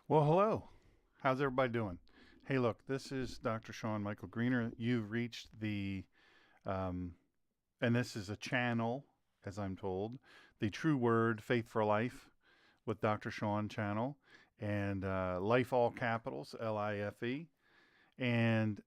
Well, hello. How's everybody doing? Hey, look, this is Dr. Sean Michael Greener. You've reached um, and this is a channel, as I'm told, the True Word Faith for Life with Dr. Sean channel, and Life All Capitals, LIFE. And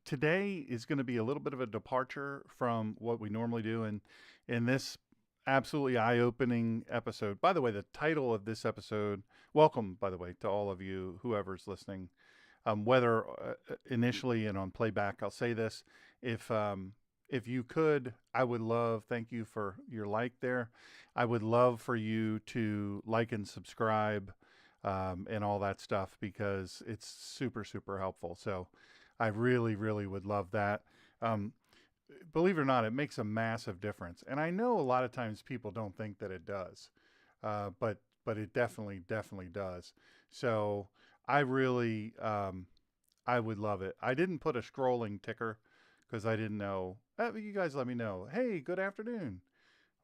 today is going to be a little bit of a departure from what we normally do. And in this absolutely eye opening episode, by the way, the title of this episode, welcome, by the way, to all of you, whoever's listening, whether initially and on playback, I'll say this. If you could, I would love, thank you for your like there. I would love for you to like and subscribe and all that stuff because it's super, super helpful. So I really, really would love that. Um, Believe it or not, it makes a massive difference. And I know a lot of times people don't think that it does, but it definitely, definitely does. So I really, I would love it. I didn't put a scrolling ticker because I didn't know. You guys let me know. Hey, good afternoon.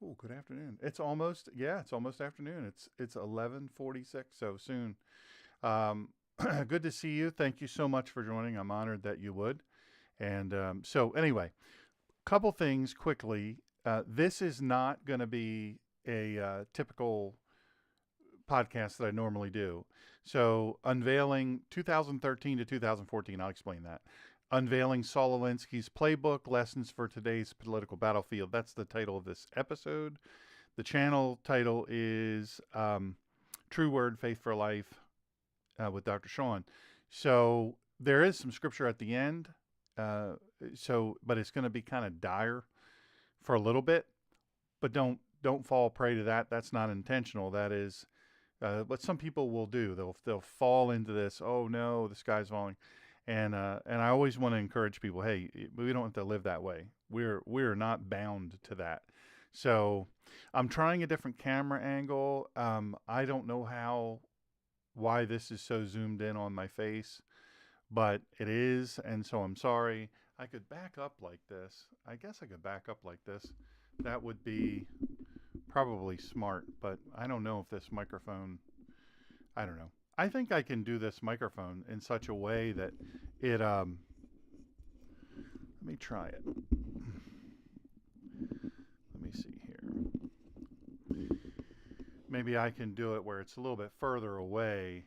Oh, good afternoon. It's almost, yeah, it's almost afternoon. It's 11:46, so soon. Um, Good to see you. Thank you so much for joining. I'm honored that you would. And so anyway, couple things quickly. This is not going to be a typical podcast that I normally do. So, Unveiling 2013 to 2014, I'll explain that. Unveiling Saul Alinsky's Playbook Lessons for Today's Political Battlefield. That's the title of this episode. The channel title is True Word Faith for Life with Dr. Sean. So, there is some scripture at the end. Uh, but it's going to be kind of dire for a little bit. But don't fall prey to that. That's not intentional. That is what some people will do. They'll fall into this. Oh no, the sky's falling, and I always want to encourage people. Hey, we don't have to live that way. We're not bound to that. So I'm trying a different camera angle. I don't know why this is so zoomed in on my face, but it is, and so I'm sorry. I could back up like this. I guess I could back up like this. That would be probably smart, but I don't know if this microphone, I don't know. I think I can do this microphone in such a way that it, let me try it. Let me see here. Maybe I can do it where it's a little bit further away,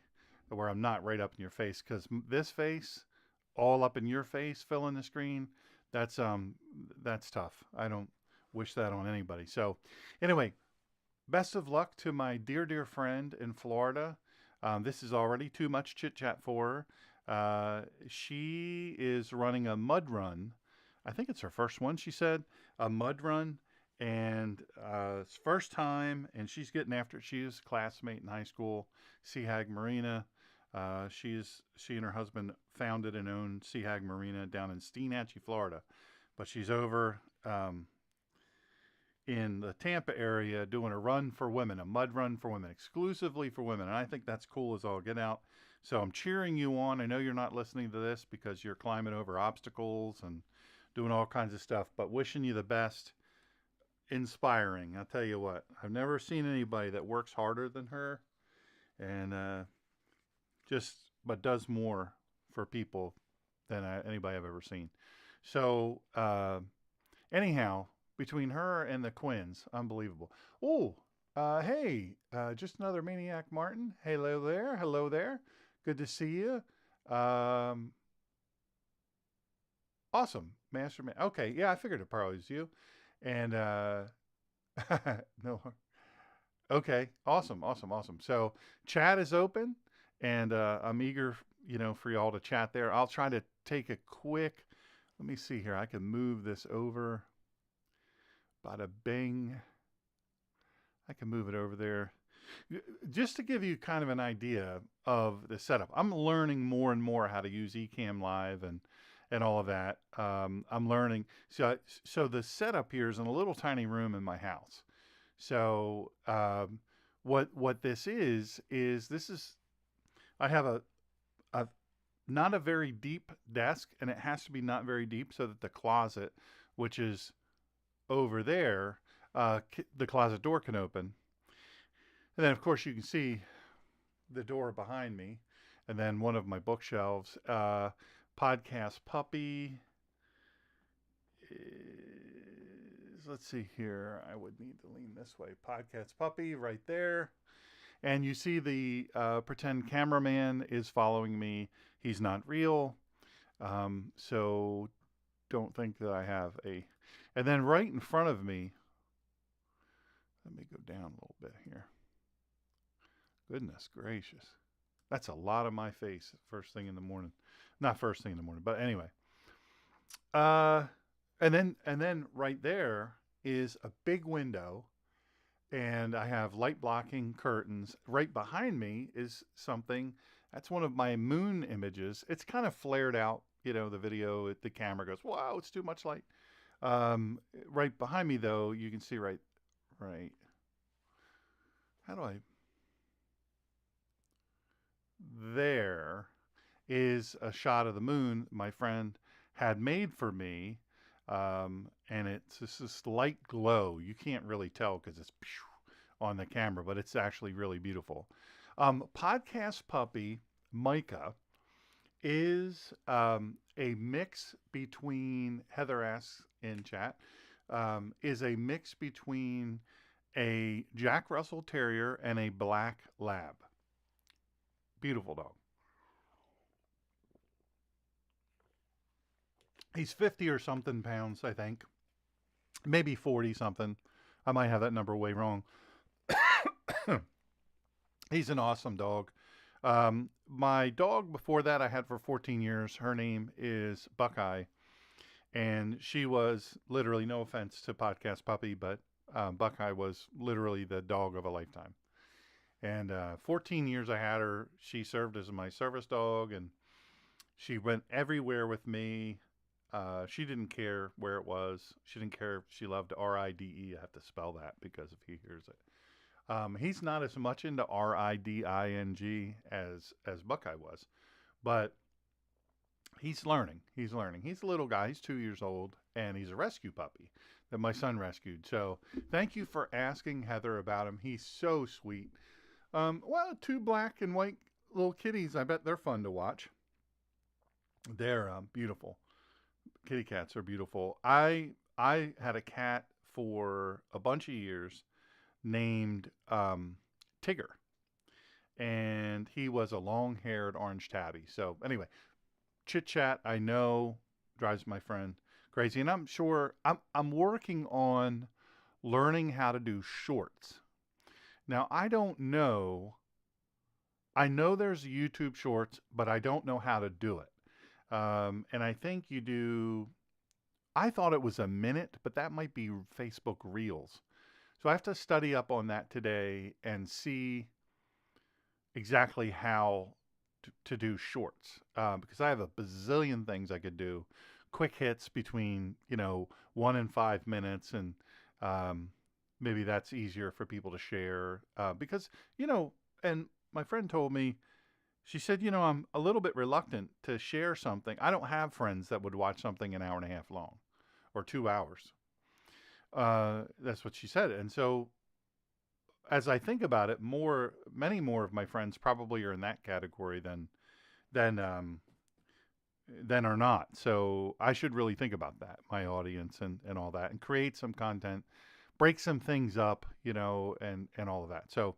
where I'm not right up in your face, because this face, all up in your face, filling the screen, that's tough. I don't wish that on anybody. So, anyway, best of luck to my dear, dear friend in Florida. This is already too much chit chat for her. She is running a mud run. I think it's her first one, she said, a mud run. And it's first time, and she's getting after it. She is a classmate in high school, diiiiig Marina. She and her husband founded and own diiiiig Marina down in Steenhatchee, Florida. But she's over in the Tampa area doing a run for women, a mud run for women, exclusively for women. And I think that's cool as all get out. So I'm cheering you on. I know you're not listening to this because you're climbing over obstacles and doing all kinds of stuff, but wishing you the best. Inspiring. I'll tell you what, I've never seen anybody that works harder than her and but does more for people than anybody I've ever seen. So, anyhow, between her and the Quins, unbelievable. Oh, hey, just another Maniac Martin. Hello there. Hello there. Good to see you. Um, awesome. Masterman. Okay. Yeah, I figured it probably was you. And, no. Okay. Awesome. Awesome. Awesome. So chat is open and, I'm eager, for y'all to chat there. I'll try to take a quick, let me see here. I can move this over. Bada bing. I can move it over there. Just to give you kind of an idea of the setup, I'm learning more and more how to use Ecamm Live and all of that. I'm learning. So the setup here is in a little tiny room in my house. So what this is this is I have a not a very deep desk, and it has to be not very deep so that the closet, which is over there, the closet door can open. And then, of course, you can see the door behind me, and then one of my bookshelves. Podcast Puppy is, let's see here. I would need to lean this way. Podcast Puppy right there. And you see the pretend cameraman is following me. He's not real. So don't think that I have a. And then right in front of me, let me go down a little bit here. Goodness gracious. That's a lot of my face first thing in the morning. Not first thing in the morning, but anyway. And then right there is a big window, and I have light blocking curtains. Right behind me is something that's one of my moon images. It's kind of flared out, the video. The camera goes, wow, it's too much light. Right behind me, though, you can see right. How do I? There is a shot of the moon my friend had made for me. And it's this light glow. You can't really tell because it's on the camera, but it's actually really beautiful. Podcast Puppy Micah is a mix between, Heather asks in chat, is a mix between a Jack Russell Terrier and a Black Lab. Beautiful dog. He's 50 or something pounds, I think. Maybe 40 something. I might have that number way wrong. He's an awesome dog. My dog before that I had for 14 years, her name is Buckeye. And she was literally, no offense to Podcast Puppy, but Buckeye was literally the dog of a lifetime. And 14 years I had her. She served as my service dog, and she went everywhere with me. She didn't care where it was. She didn't care if she loved RIDE. I have to spell that because if he hears it. He's not as much into RIDING as Buckeye was, but he's learning. He's learning. He's a little guy. He's 2 years old, and he's a rescue puppy that my son rescued. So thank you for asking, Heather, about him. He's so sweet. Well, 2 black and white little kitties. I bet they're fun to watch. They're beautiful. Kitty cats are beautiful. I had a cat for a bunch of years named Tigger, and he was a long-haired orange tabby. So anyway, chit chat, I know, drives my friend crazy, and I'm sure I'm working on learning how to do shorts. Now I don't know. I know there's YouTube shorts, but I don't know how to do it. And I think you do, I thought it was a minute, but that might be Facebook Reels. So I have to study up on that today and see exactly how to do shorts. Because I have a bazillion things I could do. Quick hits between, 1 and 5 minutes. And maybe that's easier for people to share. Because, and my friend told me, she said, I'm a little bit reluctant to share something. I don't have friends that would watch something an hour and a half long or 2 hours. That's what she said. And so as I think about it, many more of my friends probably are in that category than are not. So I should really think about that, my audience and all that, and create some content, break some things up, and all of that. So,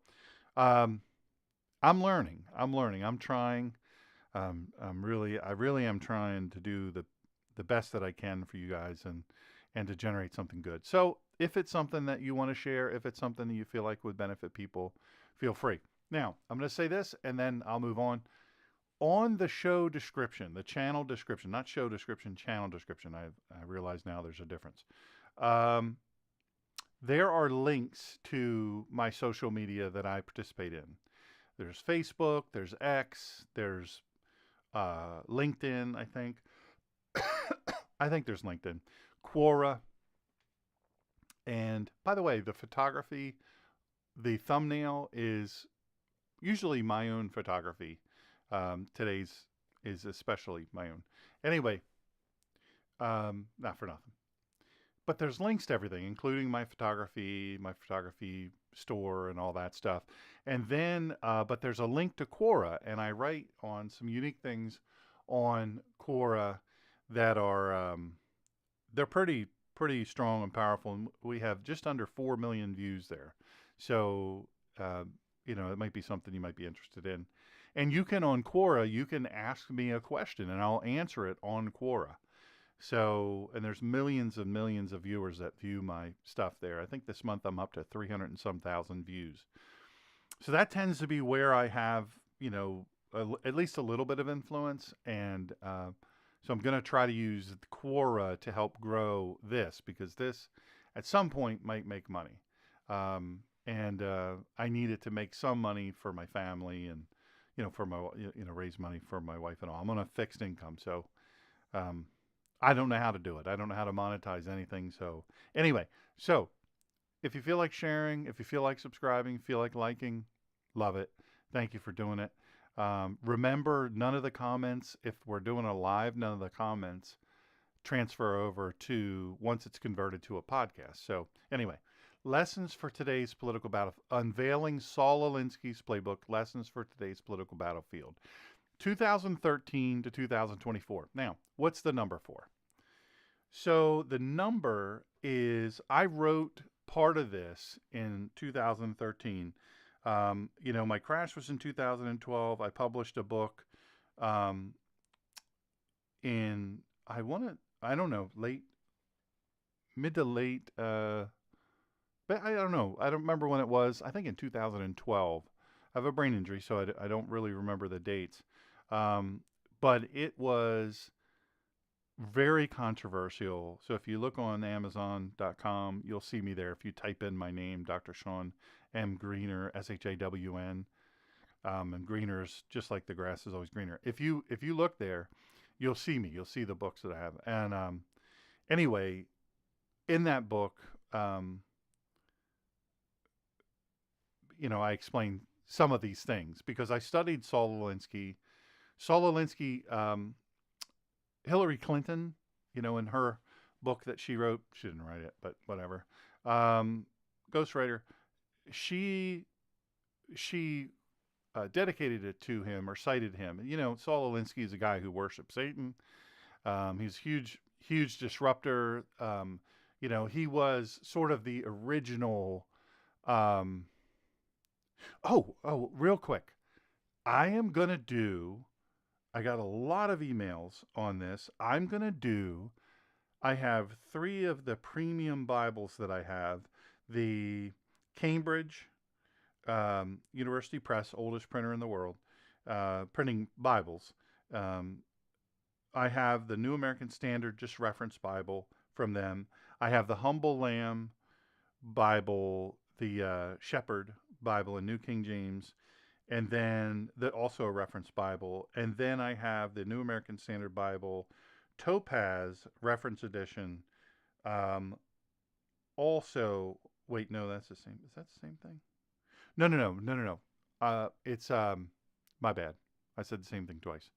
I'm learning. I'm trying. I really am trying to do the best that I can for you guys and to generate something good. So if it's something that you want to share, if it's something that you feel like would benefit people, feel free. Now, I'm going to say this and then I'll move on. On the show description, the channel description, not show description, channel description. I realize now there's a difference. There are links to my social media that I participate in. There's Facebook, there's X, there's LinkedIn, I think. I think there's LinkedIn. Quora. And by the way, the photography, the thumbnail is usually my own photography. Today's is especially my own. Anyway, not for nothing. But there's links to everything, including my photography store and all that stuff. And then, but there's a link to Quora, and I write on some unique things on Quora that are they're pretty strong and powerful. And we have just under 4 million views there. So uh, it might be something you might be interested in. And you can on Quora, you can ask me a question, and I'll answer it on Quora. So, and there's millions and millions of viewers that view my stuff there. I think this month I'm up to 300 and some thousand views. So that tends to be where I have, at least a little bit of influence. And so I'm going to try to use Quora to help grow this, because this at some point might make money. And I need it to make some money for my family and, for my, raise money for my wife and all. I'm on a fixed income. So, I don't know how to do it. I don't know how to monetize anything. So anyway, so if you feel like sharing, if you feel like subscribing, feel like liking, love it. Thank you for doing it. Remember, none of the comments, if we're doing a live, none of the comments transfer over to once it's converted to a podcast. So anyway, lessons for today's political battle. Unveiling Saul Alinsky's Playbook, lessons for today's political battlefield. 2013 to 2024. Now, what's the number for? So the number is, I wrote part of this in 2013. My crash was in 2012. I published a book in, I don't know, mid to late, but I don't know. I don't remember when it was. I think in 2012. I have a brain injury, so I don't really remember the dates. But it was very controversial. So if you look on Amazon.com, you'll see me there. If you type in my name, Dr. Shawn M. Greener, SHAWN, and Greener is just like the grass is always greener. If you look there, you'll see me. You'll see the books that I have. And anyway, in that book, I explain some of these things because I studied Saul Alinsky. Saul Alinsky, Hillary Clinton, in her book that she wrote, she didn't write it, but whatever. Ghostwriter, she dedicated it to him or cited him. Saul Alinsky is a guy who worships Satan. He's a huge disruptor. He was sort of the original. Real quick, I got a lot of emails on this. I have 3 of the premium Bibles that I have. The Cambridge University Press, oldest printer in the world, printing Bibles. I have the New American Standard Just Reference Bible from them. I have the Humble Lamb Bible, the Shepherd Bible in New King James, and then also a reference Bible. And then I have the New American Standard Bible, Topaz Reference Edition. Also, wait, no, that's the same. Is that the same thing? No. It's my bad. I said the same thing twice.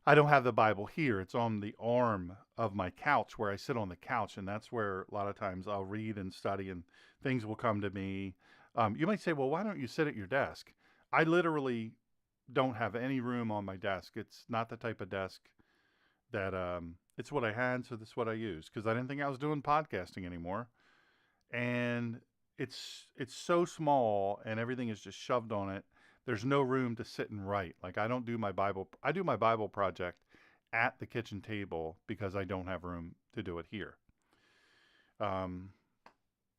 I don't have the Bible here. It's on the arm of my couch where I sit on the couch, and that's where a lot of times I'll read and study, and things will come to me. You might say, well, why don't you sit at your desk? I literally don't have any room on my desk. It's not the type of desk that it's what I had, so that's what I use, because I didn't think I was doing podcasting anymore. And it's so small, and everything is just shoved on it. There's no room to sit and write. Like, I do my Bible project at the kitchen table because I don't have room to do it here.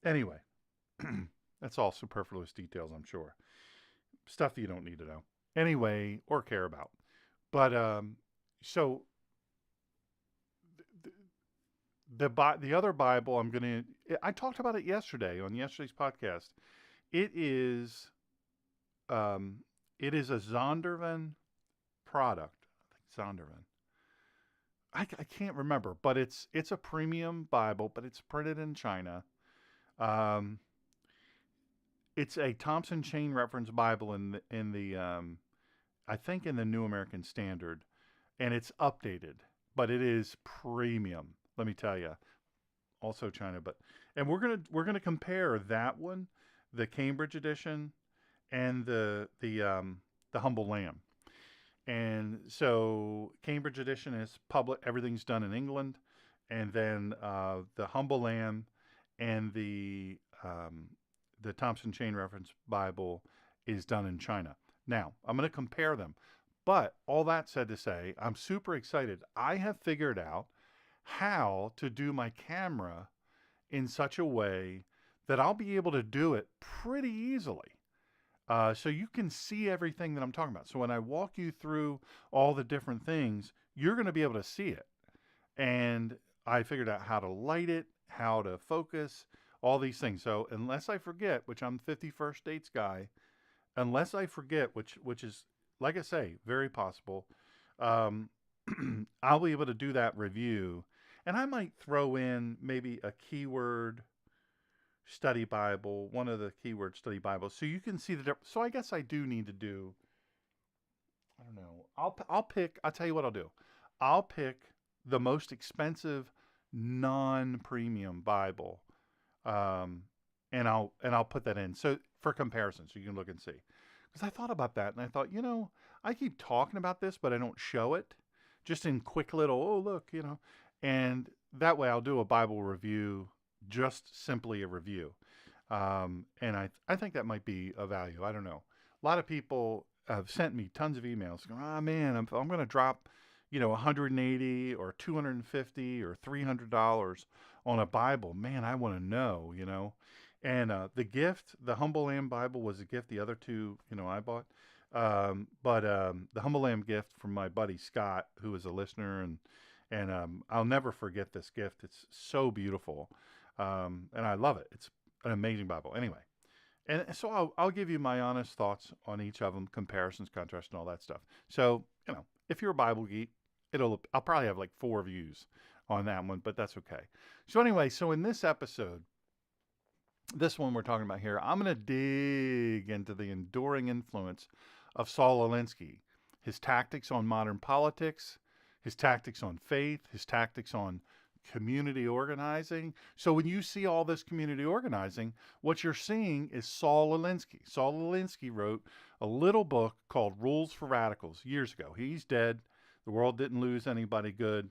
Anyway, that's all superfluous details, I'm sure. Stuff you don't need to know. Anyway, or care about. But so the other Bible I talked about it yesterday on yesterday's podcast. It is a Zondervan product. I think Zondervan. I can't remember, but it's a premium Bible, but it's printed in China. It's a Thompson Chain Reference Bible in the I think in the New American Standard, and it's updated, but it is premium. Let me tell you. Also China, and we're gonna compare that one, the Cambridge edition, and the Humble Lamb. And so Cambridge edition is public; everything's done in England, and then the Humble Lamb and the Thompson Chain Reference Bible is done in China. Now I'm going to compare them, but all that said to say, I'm super excited. I have figured out how to do my camera in such a way that I'll be able to do it pretty easily. So you can see everything that I'm talking about. So when I walk you through all the different things, you're going to be able to see it. And I figured out how to light it, how to focus, all these things. So unless I forget, which I'm 51st dates guy, unless I forget, which is, like I say, very possible, um, I'll be able to do that review. And I might throw in maybe a keyword study Bible, one of the keyword study Bibles, so you can see the difference. So I guess I do need to do. I don't know. I'll pick. I'll tell you what I'll do. I'll pick the most expensive non-premium Bible, um, and I'll put that in so for comparison, so you can look and see. Because I thought about that, and I thought, I keep talking about this, but I don't show it, just in quick little. Oh, look, and that way I'll do a Bible review, just simply a review. And I think that might be of value. I don't know. A lot of people have sent me tons of emails going, oh man, I'm going to drop, 180 or 250 or $300 on a Bible. Man, I want to know. And the gift, the Humble Lamb Bible was a gift. The other two, I bought. But the Humble Lamb gift from my buddy Scott, who is a listener, and I'll never forget this gift. It's so beautiful, and I love it. It's an amazing Bible. Anyway, and so I'll give you my honest thoughts on each of them, comparisons, contrasts, and all that stuff. So if you're a Bible geek, I'll probably have like 4 views on that one, but that's okay. So anyway, so in this episode, this one we're talking about here, I'm going to dig into the enduring influence of Saul Alinsky, his tactics on modern politics, his tactics on faith, his tactics on community organizing. So when you see all this community organizing, what you're seeing is Saul Alinsky. Saul Alinsky wrote a little book called Rules for Radicals years ago. He's dead. The world didn't lose anybody good.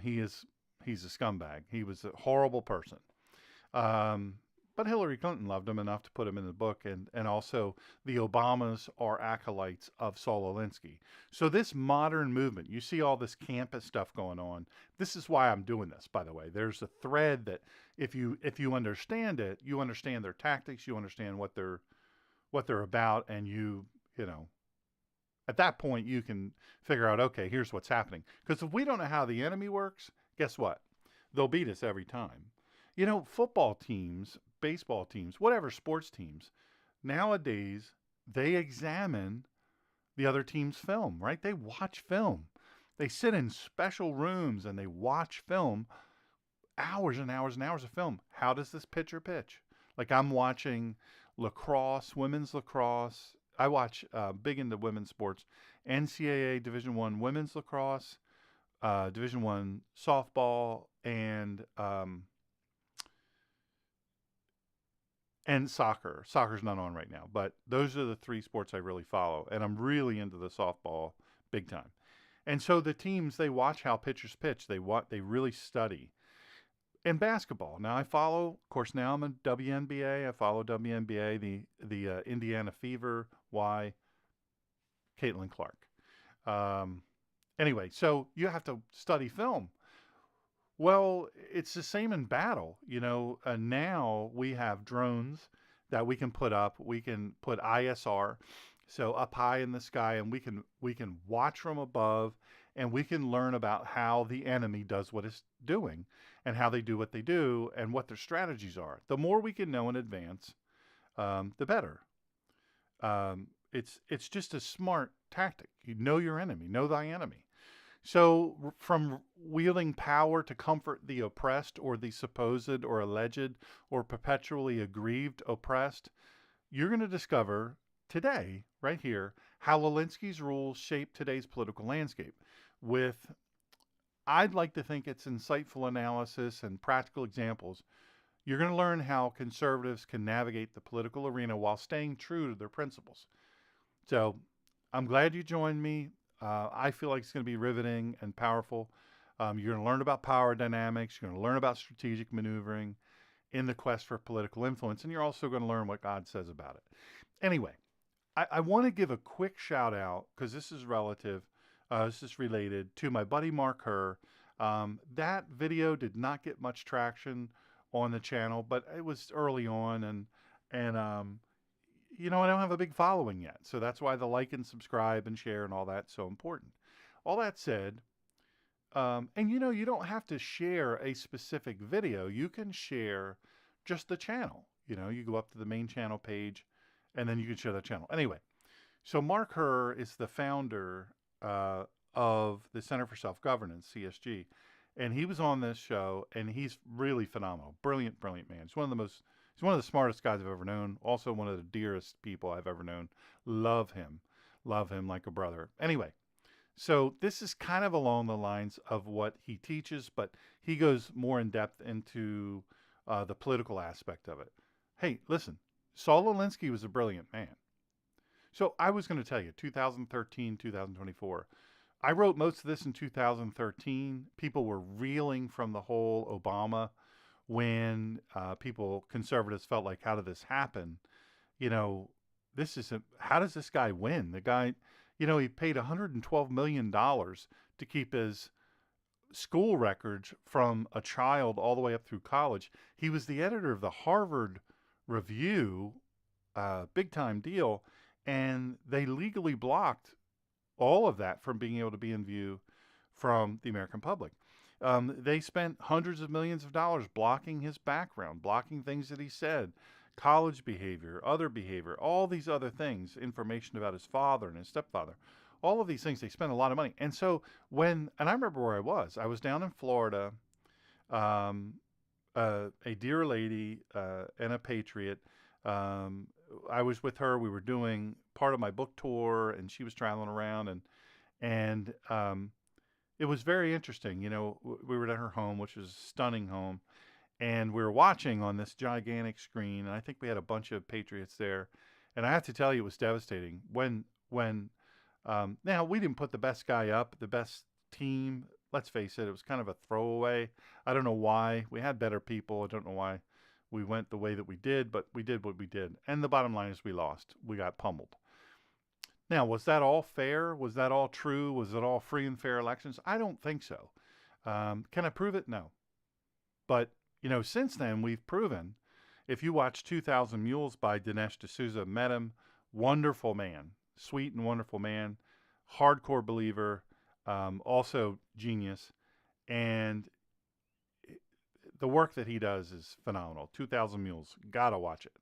He's a scumbag. He was a horrible person. But Hillary Clinton loved him enough to put him in the book, and also the Obamas are acolytes of Saul Alinsky. So this modern movement, you see all this campus stuff going on. This is why I'm doing this, by the way. There's a thread that if you understand it, you understand their tactics, you understand what they're about, and at that point you can figure out, okay, here's what's happening. Because if we don't know how the enemy works, guess what? They'll beat us every time. Football teams, baseball teams, whatever sports teams, nowadays, they examine the other team's film, right? They watch film. They sit in special rooms and they watch film, hours and hours and hours of film. How does this pitcher pitch? Like I'm watching lacrosse, women's lacrosse. I watch big into women's sports, NCAA Division I women's lacrosse, Division I softball, and soccer. Soccer's not on right now, but those are the 3 sports I really follow, and I'm really into the softball big time. And so the teams, they watch how pitchers pitch. They really study. And basketball. Now I follow, of course. Now I'm a WNBA. I follow WNBA, the Indiana Fever. Why? Caitlin Clark. Anyway, so you have to study film. Well, it's the same in battle. Now we have drones that we can put up. We can put ISR, so up high in the sky, and we can watch from above, and we can learn about how the enemy does what it's doing, and how they do what they do, and what their strategies are. The more we can know in advance, the better. It's just a smart tactic. You know your enemy, know thy enemy. So from wielding power to comfort the oppressed or the supposed or alleged or perpetually aggrieved oppressed, you're going to discover today, right here, how Alinsky's rules shape today's political landscape with, I'd like to think it's insightful analysis and practical examples. You're going to learn how conservatives can navigate the political arena while staying true to their principles. So I'm glad you joined me. I feel like it's going to be riveting and powerful. You're going to learn about power dynamics. You're going to learn about strategic maneuvering in the quest for political influence. And you're also going to learn what God says about it. Anyway, I want to give a quick shout out because this is relative. This is related to my buddy Mark Herr. That video did not get much traction on the channel, but it was early on, and I don't have a big following yet, so that's why the like and subscribe and share and all that's so important. All that said, and you don't have to share a specific video. You can share just the channel. You go up to the main channel page, and then you can share that channel. Anyway, so Mark Herr is the founder of the Center for Self-Governance, CSG. And he was on this show, and he's really phenomenal. Brilliant, brilliant man. He's one of the smartest guys I've ever known. Also one of the dearest people I've ever known. Love him. Love him like a brother. Anyway, so this is kind of along the lines of what he teaches, but he goes more in depth into the political aspect of it. Hey, listen, Saul Alinsky was a brilliant man. So I was going to tell you, 2013, 2024. I wrote most of this in 2013. People were reeling from the whole Obama when conservatives felt like, how did this happen? How does this guy win? The guy, he paid $112 million to keep his school records from a child all the way up through college. He was the editor of the Harvard Review, big time deal, and they legally blocked all of that from being able to be in view from the American public. They spent hundreds of millions of dollars blocking his background, blocking things that he said, college behavior, all these other things, information about his father and his stepfather, all of these things. They spent a lot of money. And so and I remember where I was down in Florida, a dear lady and a patriot. I was with her. We were doing part of my book tour, and she was traveling around, and it was very interesting. We were at her home, which was a stunning home, and we were watching on this gigantic screen. And I think we had a bunch of patriots there, and I have to tell you, it was devastating when now we didn't put the best guy up, the best team. Let's face it, it was kind of a throwaway. I don't know why. We had better people. I don't know why we went the way that we did, but we did what we did. And the bottom line is we lost. We got pummeled. Now, was that all fair? Was that all true? Was it all free and fair elections? I don't think so. Can I prove it? No. But, since then, we've proven. If you watch 2,000 Mules by Dinesh D'Souza, met him, wonderful man, sweet and wonderful man, hardcore believer, also genius. And the work that he does is phenomenal. 2,000 Mules. Gotta watch it.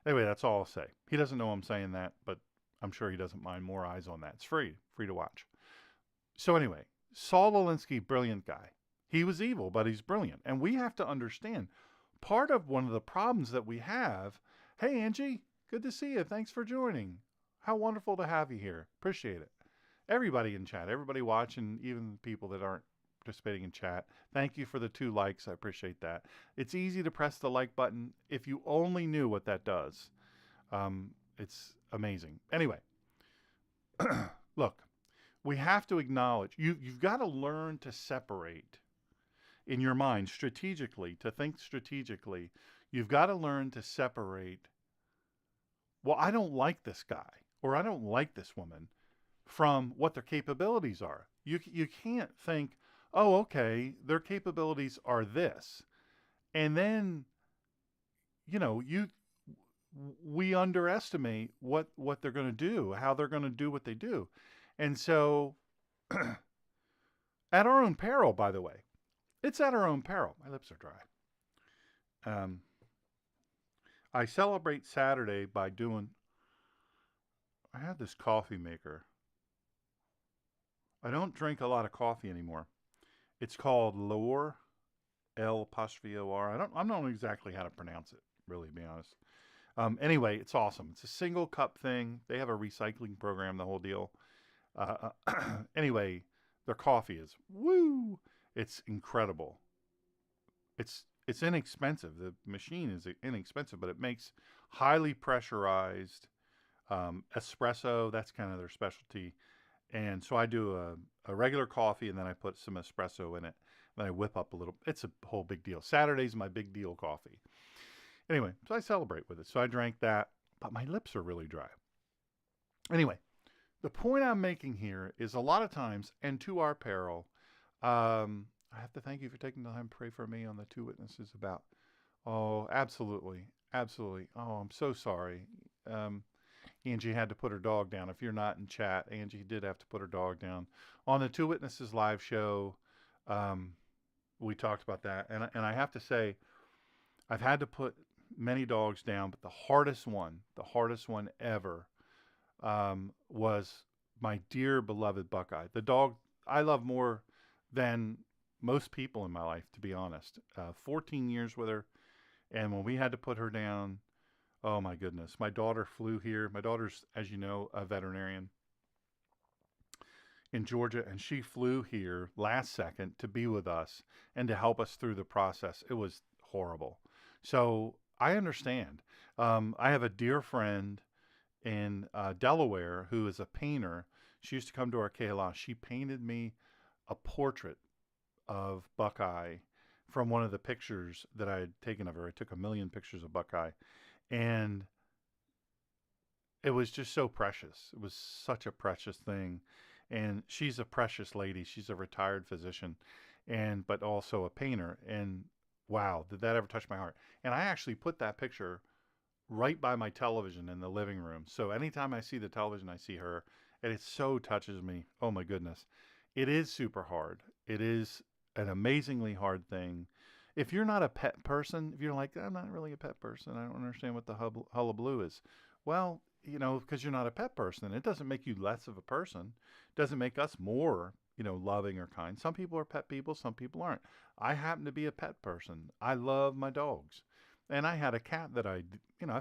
Anyway, that's all I'll say. He doesn't know I'm saying that, but I'm sure he doesn't mind more eyes on that. It's free to watch. So anyway, Saul Alinsky, brilliant guy. He was evil, but he's brilliant. And we have to understand part of one of the problems that we have. Hey, Angie, good to see you. Thanks for joining. How wonderful to have you here. Appreciate it. Everybody in chat, everybody watching, even people that aren't participating in chat. Thank you for the 2 likes. I appreciate that. It's easy to press the like button. If you only knew what that does, it's amazing. Anyway, look, we have to acknowledge, you've got to learn to separate in your mind strategically, to think strategically. You've got to learn to separate, well, I don't like this guy or I don't like this woman, from what their capabilities are. You can't think, oh, okay, their capabilities are this. And then, we underestimate what they're going to do, how they're going to do what they do. And so, at our own peril, by the way, it's at our own peril. My lips are dry. I celebrate Saturday by I had this coffee maker. I don't drink a lot of coffee anymore. It's called Lore, L''O''R. I don't know exactly how to pronounce it, really, to be honest. Anyway, it's awesome. It's a single cup thing. They have a recycling program, the whole deal. Anyway, their coffee is woo. It's incredible. It's It's inexpensive. The machine is inexpensive, but it makes highly pressurized espresso. That's kind of their specialty. And so I do a regular coffee, and then I put some espresso in it. Then I whip up a little. It's a whole big deal. Saturday's my big deal coffee. Anyway, so I celebrate with it. So I drank that, but my lips are really dry. Anyway, the point I'm making here is a lot of times, and to our peril, I have to thank you for taking the time to pray for me on the two witnesses about. Oh, absolutely. Absolutely. Oh, I'm so sorry. Angie had to put her dog down. If you're not in chat, Angie did have to put her dog down. On the Two Witnesses live show, we talked about that. And I have to say, I've had to put many dogs down, but the hardest one ever, was my dear beloved Buckeye. The dog I love more than most people in my life, to be honest. 14 years with her. And when we had to put her down, oh my goodness. My daughter flew here. My daughter's, as you know, a veterinarian in Georgia, and she flew here last second to be with us and to help us through the process. It was horrible. So I understand. I have a dear friend in Delaware who is a painter. She used to come to our KLA. She painted me a portrait of Buckeye from one of the pictures that I had taken of her. I took 1 million pictures of Buckeye, and it was just so precious. It was such a precious thing. And she's a precious lady. She's a retired physician, but also a painter. And wow, did that ever touch my heart? And I actually put that picture right by my television in the living room. So anytime I see the television, I see her, and it so touches me. Oh my goodness. It is super hard. It is an amazingly hard thing. If you're not a pet person, if you're like, I'm not really a pet person, I don't understand what the hullabaloo is. Well, because you're not a pet person, it doesn't make you less of a person. It doesn't make us more, loving or kind. Some people are pet people, some people aren't. I happen to be a pet person. I love my dogs. And I had a cat that I've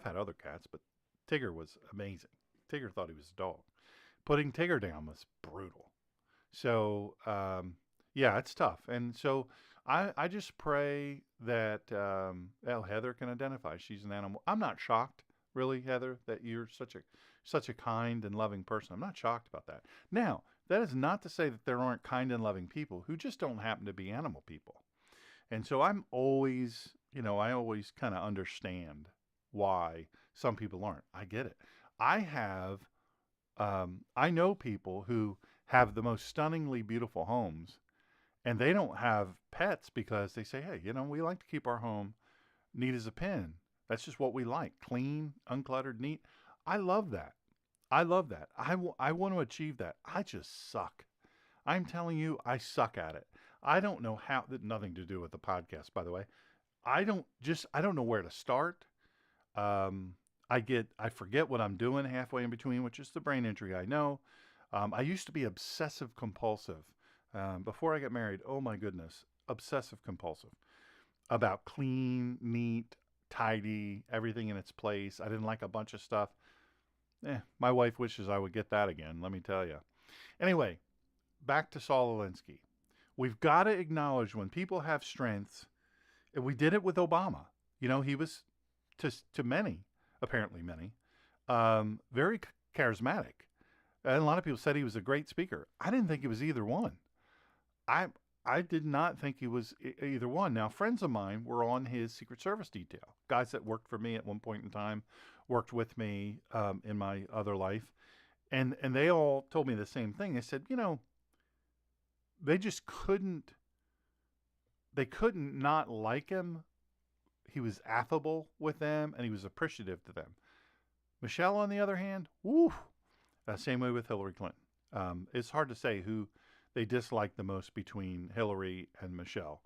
had other cats, but Tigger was amazing. Tigger thought he was a dog. Putting Tigger down was brutal. So, yeah, it's tough. And so I just pray that Heather can identify. She's an animal. I'm not shocked, really, Heather, that you're such a kind and loving person. I'm not shocked about that. Now, that is not to say that there aren't kind and loving people who just don't happen to be animal people. And so I'm always, I always kind of understand why some people aren't. I get it. I know people who have the most stunningly beautiful homes, and they don't have pets because they say, hey, we like to keep our home neat as a pin. That's just what we like. Clean, uncluttered, neat. I love that. I love that. I want to achieve that. I just suck. I'm telling you, I suck at it. I don't know how, nothing to do with the podcast, by the way. I don't know where to start. I forget what I'm doing halfway in between, which is the brain injury. I know. I used to be obsessive compulsive. Before I got married, oh my goodness, obsessive compulsive about clean, neat, tidy, everything in its place. I didn't like a bunch of stuff. My wife wishes I would get that again, let me tell you. Anyway, back to Saul Alinsky. We've got to acknowledge when people have strengths. And we did it with Obama. He was, to many, apparently many, very charismatic. And a lot of people said he was a great speaker. I didn't think he was either one. I did not think he was either one. Now, friends of mine were on his Secret Service detail. Guys that worked for me at one point in time, worked with me in my other life. And they all told me the same thing. They said, they just couldn't not like him. He was affable with them, and he was appreciative to them. Michelle, on the other hand, woo, same way with Hillary Clinton. It's hard to say who they disliked the most between Hillary and Michelle.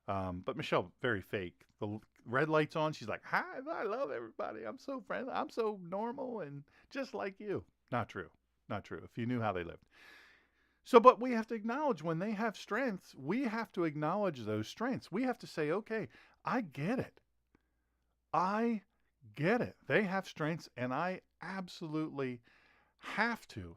But Michelle, very fake. The red light's on. She's like, hi, I love everybody. I'm so friendly. I'm so normal and just like you. Not true. Not true. If you knew how they lived. So, but we have to acknowledge when they have strengths, we have to acknowledge those strengths. We have to say, okay, I get it. I get it. They have strengths, and I absolutely have to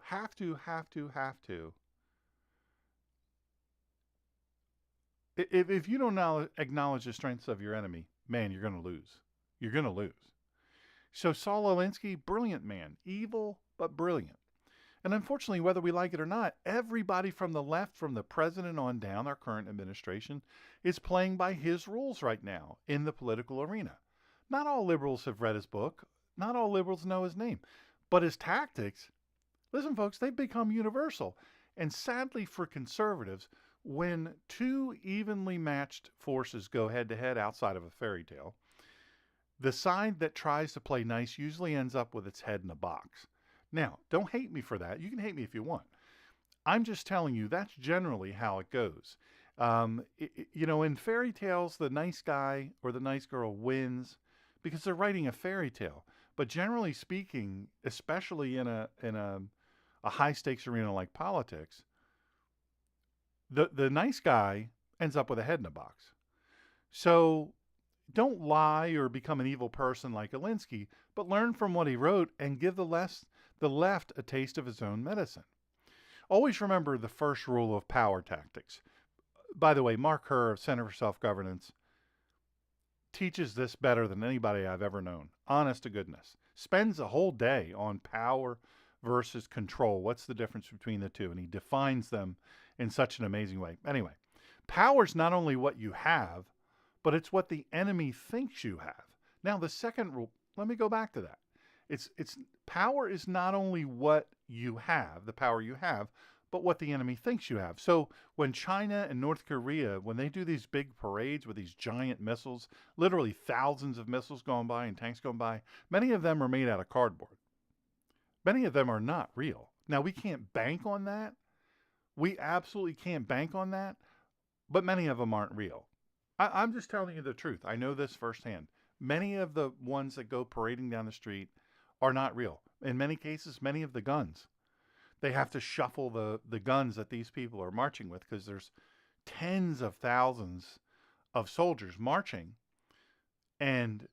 If you don't acknowledge the strengths of your enemy, man, you're going to lose. You're going to lose. So Saul Alinsky, brilliant man, evil but brilliant. And unfortunately, whether we like it or not, everybody from the left, from the president on down, our current administration, is playing by his rules right now in the political arena. Not all liberals have read his book. Not all liberals know his name. But his tactics, listen, folks, they've become universal. And sadly for conservatives, when two evenly matched forces go head to head outside of a fairy tale, the side that tries to play nice usually ends up with its head in a box. Now, don't hate me for that. You can hate me if you want. I'm just telling you that's generally how it goes. In fairy tales, the nice guy or the nice girl wins because they're writing a fairy tale. But generally speaking, especially in a high stakes arena like politics, the nice guy ends up with a head in a box. So don't lie or become an evil person like Alinsky, but learn from what he wrote and give the left a taste of his own medicine. Always remember the first rule of power tactics. By the way, Mark Herr of Center for Self-Governance teaches this better than anybody I've ever known. Honest to goodness. Spends a whole day on power versus control. What's the difference between the two? And he defines them in such an amazing way. Anyway, power's not only what you have, but it's what the enemy thinks you have. Now, the second rule, let me go back to that. It's power is not only what you have, the power you have, but what the enemy thinks you have. So when China and North Korea, when they do these big parades with these giant missiles, literally thousands of missiles going by and tanks going by, many of them are made out of cardboard. Many of them are not real. Now, we can't bank on that. We absolutely can't bank on that, but many of them aren't real. I'm just telling you the truth. I know this firsthand. Many of the ones that go parading down the street are not real. In many cases, many of the guns, they have to shuffle the guns that these people are marching with because there's tens of thousands of soldiers marching and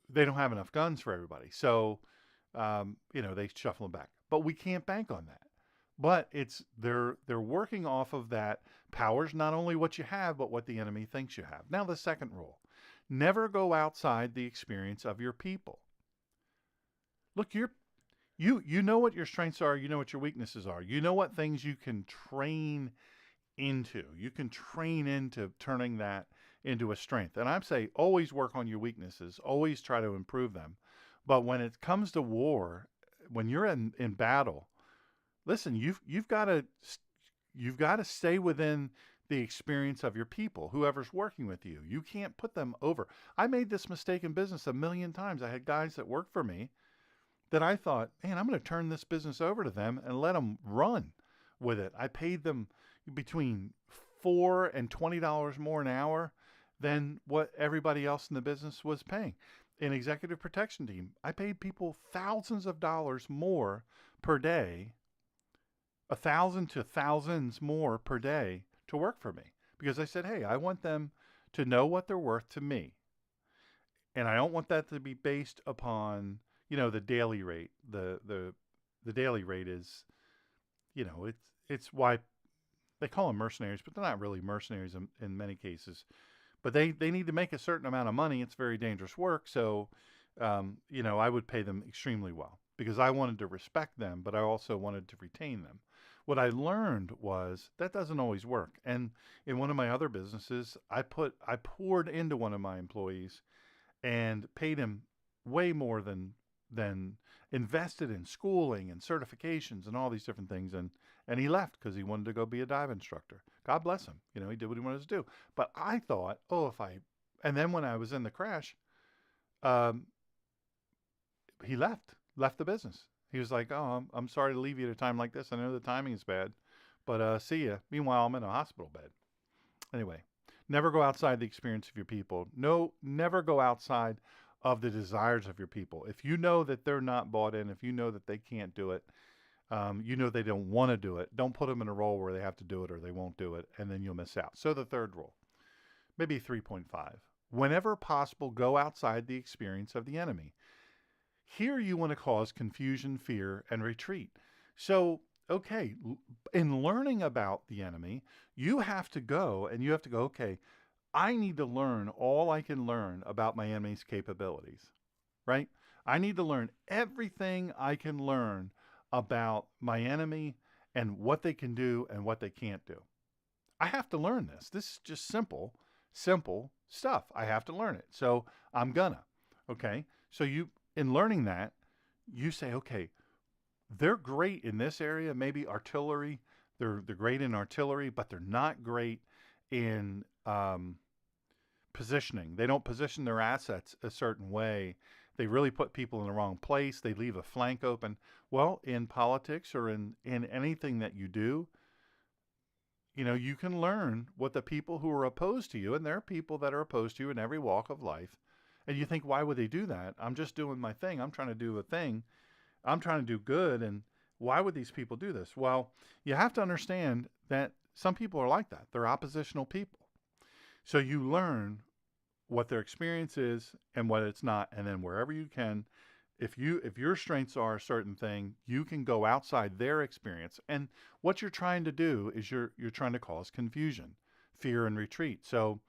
they don't have enough guns for everybody. So, they shuffle them back. But we can't bank on that. But they're working off of that. Power's not only what you have, but what the enemy thinks you have. Now, the second rule, never go outside the experience of your people. Look, you know what your strengths are. You know what your weaknesses are. You know what things you can train into. You can train into turning that into a strength. And I'd say always work on your weaknesses. Always try to improve them. But when it comes to war, when you're in battle, listen, you've got to stay within the experience of your people, whoever's working with you. You can't put them over. I made this mistake in business a million times. I had guys that worked for me that I thought, man, I'm going to turn this business over to them and let them run with it. I paid them between $4 and $20 more an hour than what everybody else in the business was paying. In executive protection team, I paid people thousands of dollars more per day, 1,000 to thousands more per day to work for me because I said, hey, I want them to know what they're worth to me. And I don't want that to be based upon, the daily rate. The daily rate is, it's why they call them mercenaries, but they're not really mercenaries in many cases. But they need to make a certain amount of money. It's very dangerous work. So, I would pay them extremely well because I wanted to respect them, but I also wanted to retain them. What I learned was that doesn't always work. And in one of my other businesses, I poured into one of my employees and paid him way more than invested in schooling and certifications and all these different things. And he left because he wanted to go be a dive instructor. God bless him. He did what he wanted to do. But I thought, and then when I was in the crash, he left the business. He was like, oh, I'm sorry to leave you at a time like this. I know the timing is bad, but see ya. Meanwhile, I'm in a hospital bed. Anyway, never go outside the experience of your people. No, never go outside of the desires of your people. If you know that they're not bought in, if you know that they can't do it, they don't want to do it, don't put them in a role where they have to do it or they won't do it, and then you'll miss out. So the third rule, maybe 3.5. Whenever possible, go outside the experience of the enemy. Here you want to cause confusion, fear, and retreat. So okay, in learning about the enemy, you have to go and you have to go, okay, I need to learn all I can learn about my enemy's capabilities, right? I need to learn everything I can learn about my enemy and what they can do and what they can't do. I have to learn this. This is just simple stuff. I have to learn it. So I'm gonna. Okay. So in learning that, you say, okay, they're great in this area, maybe artillery. They're great in artillery, but they're not great in positioning. They don't position their assets a certain way. They really put people in the wrong place. They leave a flank open. Well, in politics or in anything that you do, you can learn what the people who are opposed to you, and there are people that are opposed to you in every walk of life. And you think, why would they do that? I'm just doing my thing. I'm trying to do a thing. I'm trying to do good. And why would these people do this? Well, you have to understand that some people are like that. They're oppositional people. So you learn what their experience is and what it's not. And then wherever you can, if your strengths are a certain thing, you can go outside their experience. And what you're trying to do is you're trying to cause confusion, fear, and retreat. So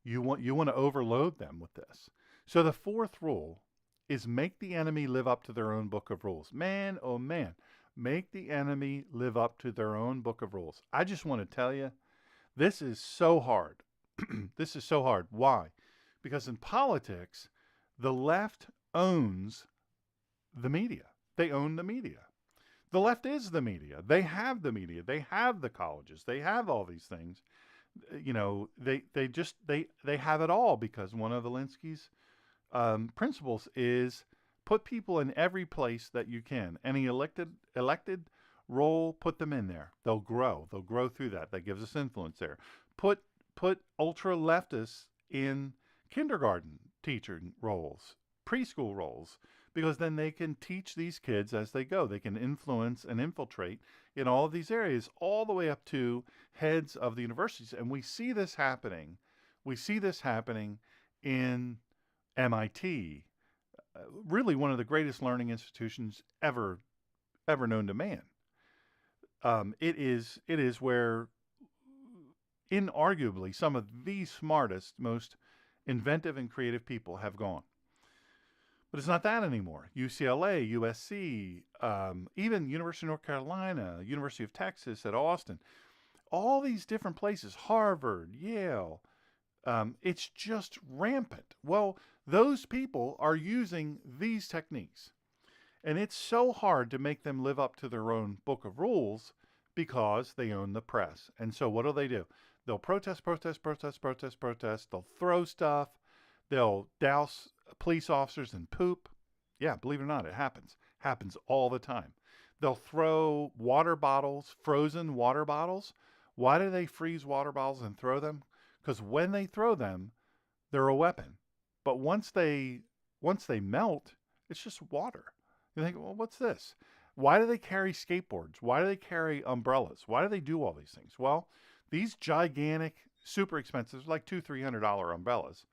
you want to overload them with this. So the fourth rule is make the enemy live up to their own book of rules. Man, oh man, make the enemy live up to their own book of rules. I just want to tell you, this is so hard. This is so hard. Why? Because in politics, the left owns the media. They own the media. The left is the media. They have the media. They have the colleges. They have all these things. They have it all because one of Alinsky's principles is put people in every place that you can. Any elected role, put them in there. They'll grow. They'll grow through that. That gives us influence there. Put ultra leftists in kindergarten teaching roles, preschool roles, because then they can teach these kids as they go. They can influence and infiltrate in all of these areas, all the way up to heads of the universities. And we see this happening. We see this happening in MIT, really one of the greatest learning institutions ever known to man. It is where inarguably some of the smartest, most inventive and creative people have gone. But it's not that anymore. UCLA, USC, even University of North Carolina, University of Texas at Austin, all these different places, Harvard, Yale, it's just rampant. Well, those people are using these techniques. And it's so hard to make them live up to their own book of rules because they own the press. And so what do? They'll protest. They'll throw stuff. They'll douse police officers in poop. Yeah, believe it or not, it happens. Happens all the time. They'll throw water bottles, frozen water bottles. Why do they freeze water bottles and throw them? Because when they throw them, they're a weapon. But once they melt, it's just water. You think, well, what's this? Why do they carry skateboards? Why do they carry umbrellas? Why do they do all these things? Well, these gigantic, super expensive, like $200-300 umbrellas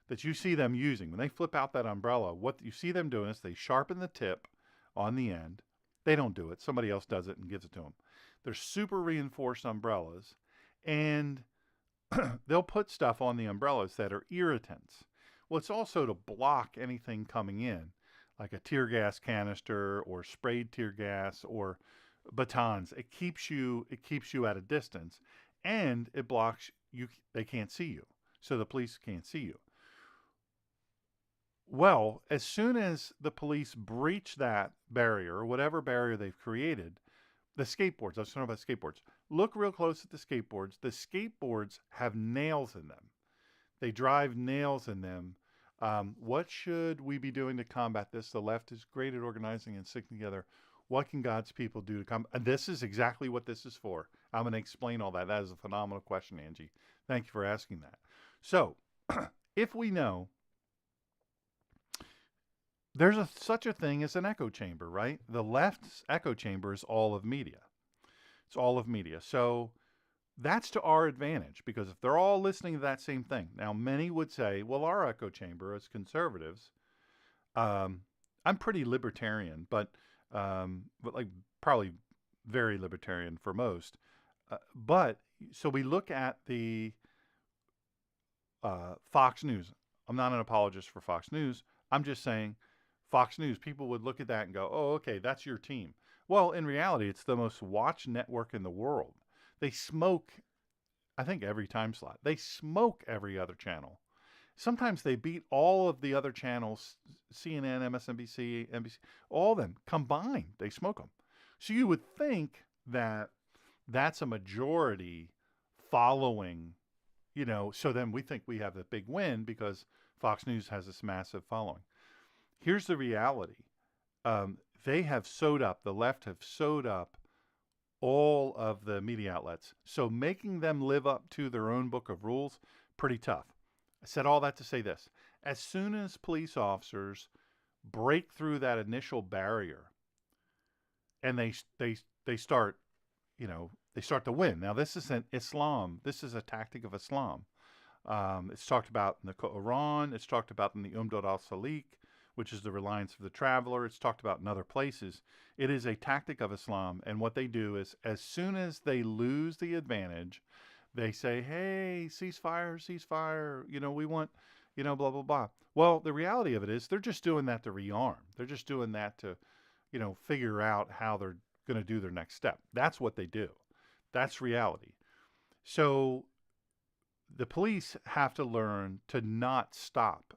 that you see them using, when they flip out that umbrella, what you see them doing is they sharpen the tip on the end. They don't do it. Somebody else does it and gives it to them. They're super reinforced umbrellas, and they'll put stuff on the umbrellas that are irritants. Well, it's also to block anything coming in, like a tear gas canister or sprayed tear gas or batons. It keeps you at a distance, and it blocks you. They can't see you, so the police can't see you. Well, as soon as the police breach that barrier, or whatever barrier they've created, the skateboards, let's talk about skateboards. Look real close at the skateboards. The skateboards have nails in them. They drive nails in them. What should we be doing to combat this? The left is great at organizing and sticking together. What can God's people do to combat? And this is exactly what this is for. I'm going to explain all that. That is a phenomenal question, Angie. Thank you for asking that. So, if we know there's such a thing as an echo chamber, right? The left's echo chamber is all of media. It's all of media. So that's to our advantage, because if they're all listening to that same thing. Now, many would say, well, our echo chamber as conservatives, I'm pretty libertarian, but like probably very libertarian for most. But so we look at the Fox News. I'm not an apologist for Fox News. I'm just saying Fox News, people would look at that and go, oh, okay, that's your team. Well, in reality, it's the most watched network in the world. They smoke, I think, every time slot. They smoke every other channel. Sometimes they beat all of the other channels, CNN, MSNBC, NBC, all of them combined. They smoke them. So you would think that that's a majority following, so then we think we have the big win because Fox News has this massive following. Here's the reality. They have sewed up, the left have sewed up all of the media outlets. So making them live up to their own book of rules, pretty tough. I said all that to say this. As soon as police officers break through that initial barrier and they start, they start to win. Now, this isn't Islam. This is a tactic of Islam. It's talked about in the Quran. It's talked about in the Umdod al-Salik, which is the reliance of the traveler. It's talked about in other places. It is a tactic of Islam. And what they do is as soon as they lose the advantage, they say, hey, ceasefire, ceasefire. We want, blah, blah, blah. Well, the reality of it is they're just doing that to rearm. They're just doing that to, figure out how they're going to do their next step. That's what they do. That's reality. So the police have to learn to not stop,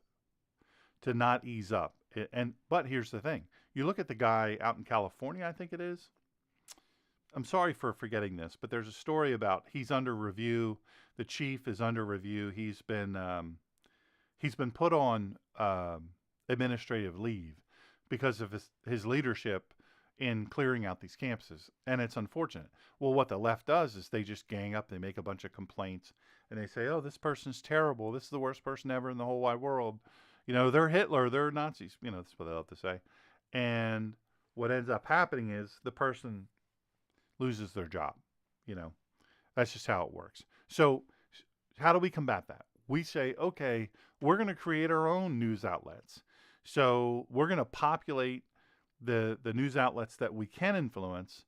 to not ease up. But here's the thing. You look at the guy out in California, I think it is. I'm sorry for forgetting this, but there's a story about he's under review. The chief is under review. He's been put on administrative leave because of his leadership in clearing out these campuses. And it's unfortunate. Well, what the left does is they just gang up. They make a bunch of complaints. And they say, oh, this person's terrible. This is the worst person ever in the whole wide world. They're Hitler. They're Nazis. That's what they love to say. And what ends up happening is the person loses their job. That's just how it works. So how do we combat that? We say, okay, we're going to create our own news outlets. So we're going to populate the news outlets that we can influence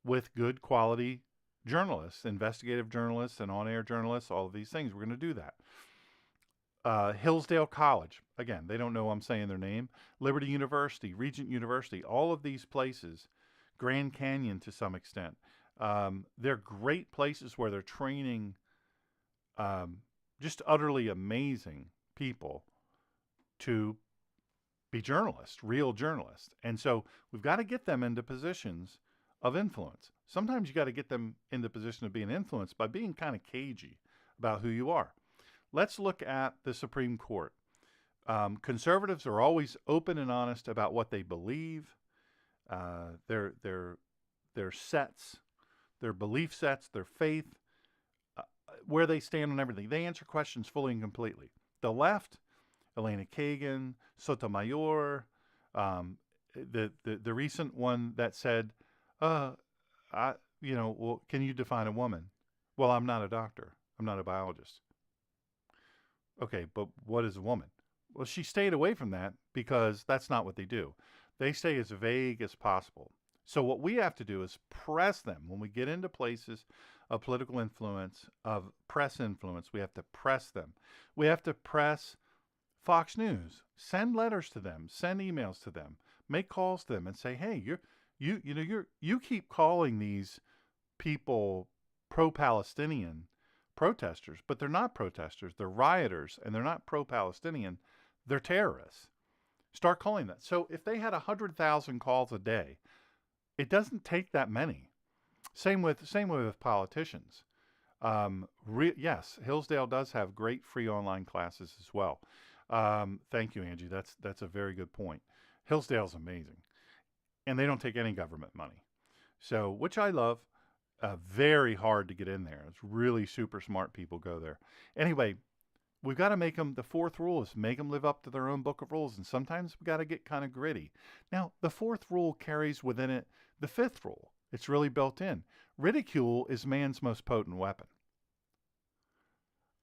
with good quality journalists, investigative journalists and on-air journalists, all of these things. We're going to do that. Hillsdale College, again, they don't know I'm saying their name. Liberty University, Regent University, all of these places, Grand Canyon to some extent. They're great places where they're training just utterly amazing people to be journalists, real journalists. And so we've got to get them into positions of influence. Sometimes you got to get them in the position of being influenced by being kind of cagey about who you are. Let's look at the Supreme Court. Conservatives are always open and honest about what they believe, their sets, their belief sets, their faith, where they stand on everything. They answer questions fully and completely. The left, Elena Kagan, Sotomayor, the recent one that said, well, can you define a woman? Well, I'm not a doctor. I'm not a biologist. Okay, but what is a woman? Well, she stayed away from that because that's not what they do. They stay as vague as possible. So what we have to do is press them. When we get into places of political influence, of press influence, we have to press them. We have to press Fox News. Send letters to them. Send emails to them. Make calls to them and say, hey, you keep calling these people pro-Palestinian protesters, but they're not protesters. They're rioters, and they're not pro-Palestinian. They're terrorists. Start calling that. So if they had 100,000 calls a day, it doesn't take that many. Same with politicians. Yes, Hillsdale does have great free online classes as well. Thank you, Angie. That's a very good point. Hillsdale's amazing, and they don't take any government money, so which I love. Very hard to get in there. It's really super smart people go there. Anyway, we've got to make them. The fourth rule is make them live up to their own book of rules, and sometimes we've got to get kind of gritty. Now, the fourth rule carries within it the fifth rule. It's really built in. Ridicule is man's most potent weapon.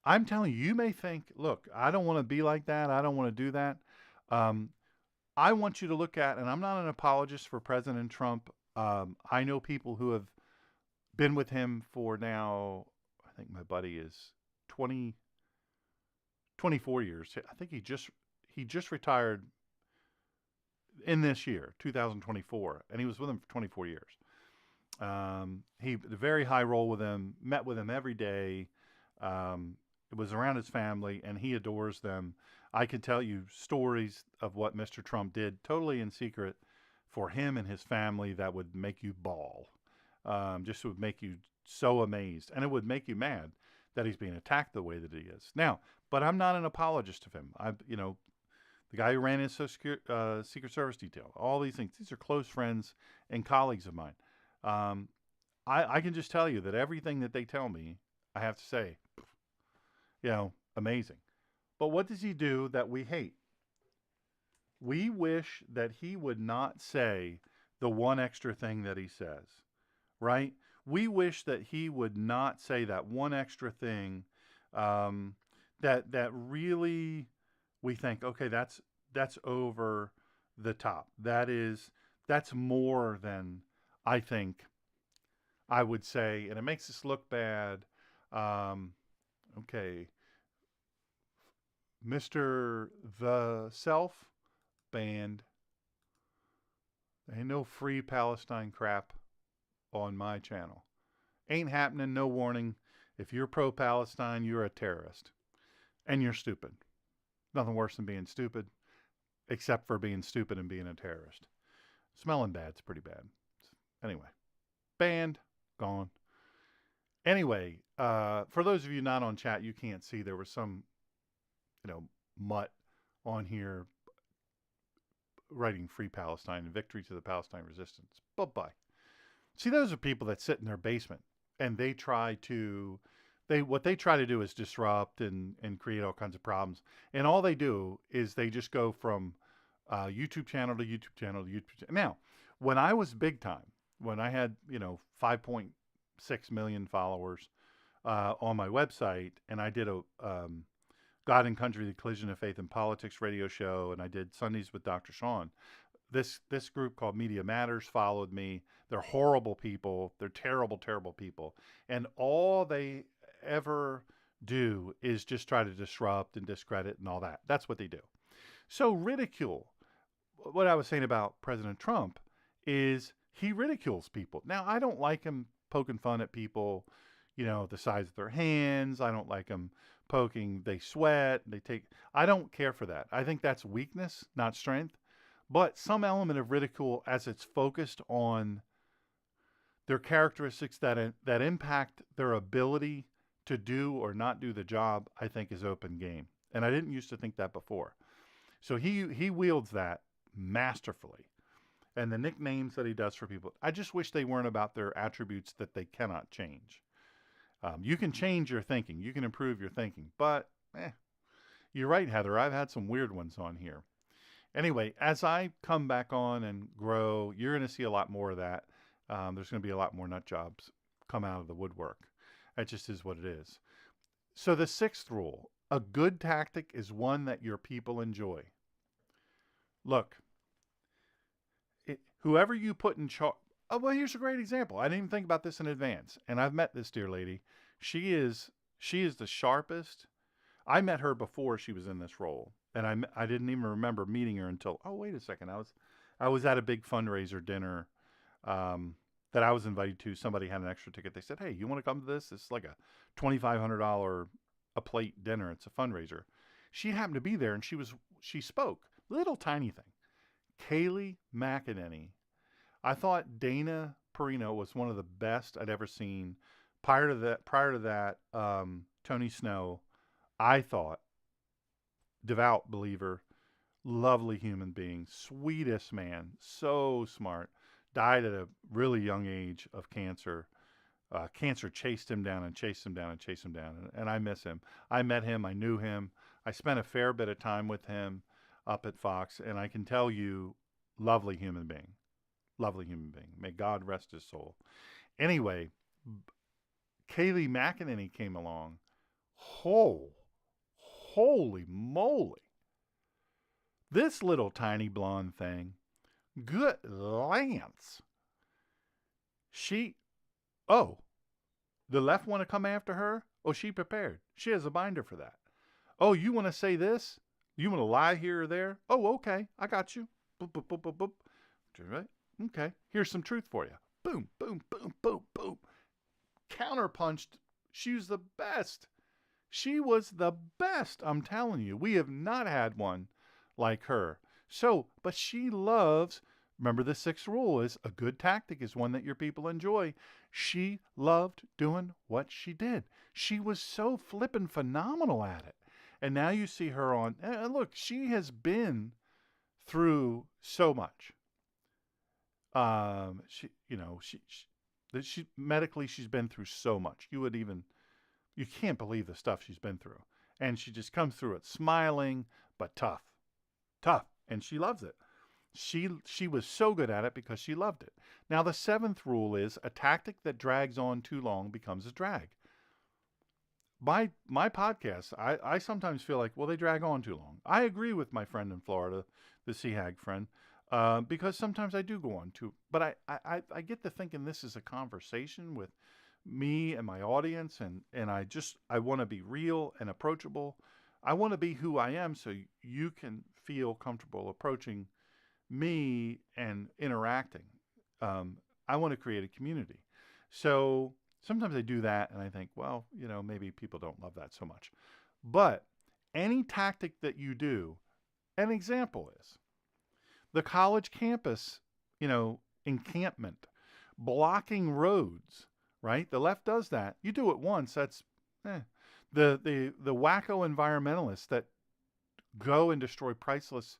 I'm telling you, you may think, look, I don't want to be like that. I don't want to do that. I want you to look at, and I'm not an apologist for President Trump I know people who have been with him for now, I think my buddy is 20, 24 years. I think he just retired in this year, 2024, and he was with him for 24 years. He had a very high role with him, met with him every day. It was around his family, and he adores them. I could tell you stories of what Mr. Trump did totally in secret for him and his family that would make you bawl. Just would make you so amazed, and it would make you mad that he's being attacked the way that he is now. But I'm not an apologist of him. The guy who ran his Secret Service detail, all these things. These are close friends and colleagues of mine. Um, I can just tell you that everything that they tell me, I have to say, amazing. But what does he do that we hate? We wish that he would not say the one extra thing that he says, right? We wish that he would not say that one extra thing that really we think, okay, that's over the top. That's more than I think I would say, and it makes us look bad. Okay, Mr. The Self banned. Ain't no free Palestine crap on my channel. Ain't happening, no warning. If you're pro-Palestine, you're a terrorist. And you're stupid. Nothing worse than being stupid, except for being stupid and being a terrorist. Smelling bad's pretty bad. Anyway, banned, gone. Anyway, for those of you not on chat, you can't see there was some, mutt on here writing Free Palestine and Victory to the Palestine Resistance. Bye-bye. See, those are people that sit in their basement and what they try to do is disrupt and create all kinds of problems. And all they do is they just go from YouTube channel to YouTube channel to YouTube channel. Now, when I was big time, when I had, 5.6 million followers on my website, and I did a God and Country, the Collision of Faith and Politics radio show, and I did Sundays with Dr. Sean. This group called Media Matters followed me. They're horrible people. They're terrible, terrible people. And all they ever do is just try to disrupt and discredit and all that. That's what they do. So ridicule. What I was saying about President Trump is he ridicules people. Now, I don't like him poking fun at people, the size of their hands. I don't like him poking, they sweat, I don't care for that. I think that's weakness, not strength. But some element of ridicule as it's focused on their characteristics that impact their ability to do or not do the job, I think is open game. And I didn't used to think that before. So he wields that masterfully. And the nicknames that he does for people, I just wish they weren't about their attributes that they cannot change. You can change your thinking. You can improve your thinking. But you're right, Heather. I've had some weird ones on here. Anyway, as I come back on and grow, you're going to see a lot more of that. There's going to be a lot more nut jobs come out of the woodwork. That just is what it is. So the sixth rule, a good tactic is one that your people enjoy. Look, whoever you put in charge. Oh, well, here's a great example. I didn't even think about this in advance. And I've met this dear lady. She is the sharpest. I met her before she was in this role. And I didn't even remember meeting her until, oh, wait a second. I was at a big fundraiser dinner that I was invited to. Somebody had an extra ticket. They said, hey, you want to come to this? It's like a $2,500 a plate dinner. It's a fundraiser. She happened to be there, and she spoke. Little tiny thing. Kayleigh McEnany. I thought Dana Perino was one of the best I'd ever seen. Prior to that, Tony Snow, I thought, devout believer, lovely human being, sweetest man, so smart, died at a really young age of cancer. Cancer chased him down and chased him down and chased him down, and I miss him. I met him, I knew him, I spent a fair bit of time with him up at Fox, and I can tell you, lovely human being. Lovely human being. May God rest his soul. Anyway, Kayleigh McEnany came along. Holy moly. This little tiny blonde thing, good Lance. She, oh, the left want to come after her? Oh, she prepared. She has a binder for that. Oh, you want to say this? You want to lie here or there? Oh, okay. I got you. Boop, boop, boop, boop, boop. Right? Okay. Here's some truth for you. Boom, boom, boom, boom, boom. Counterpunched. She was the best. She was the best. I'm telling you. We have not had one like her. So, but she loves, remember the sixth rule is a good tactic is one that your people enjoy. She loved doing what she did. She was so flippin' phenomenal at it. And now you see her on, and look, she has been through so much. She, you know, she medically, she's been through so much. You can't believe the stuff she's been through. And she just comes through it smiling, but tough, tough. And she loves it. She was so good at it because she loved it. Now, the seventh rule is a tactic that drags on too long becomes a drag. My podcast, I sometimes feel like, well, they drag on too long. I agree with my friend in Florida, the diiiiig friend, because sometimes I do go on too. But I get to thinking this is a conversation with me and my audience, and I want to be real and approachable. I want to be who I am so you can feel comfortable approaching me and interacting. I want to create a community. So sometimes I do that and I think, well, maybe people don't love that so much. But any tactic that you do, an example is the college campus, encampment, blocking roads, right? The left does that. You do it once, that's the wacko environmentalists that go and destroy priceless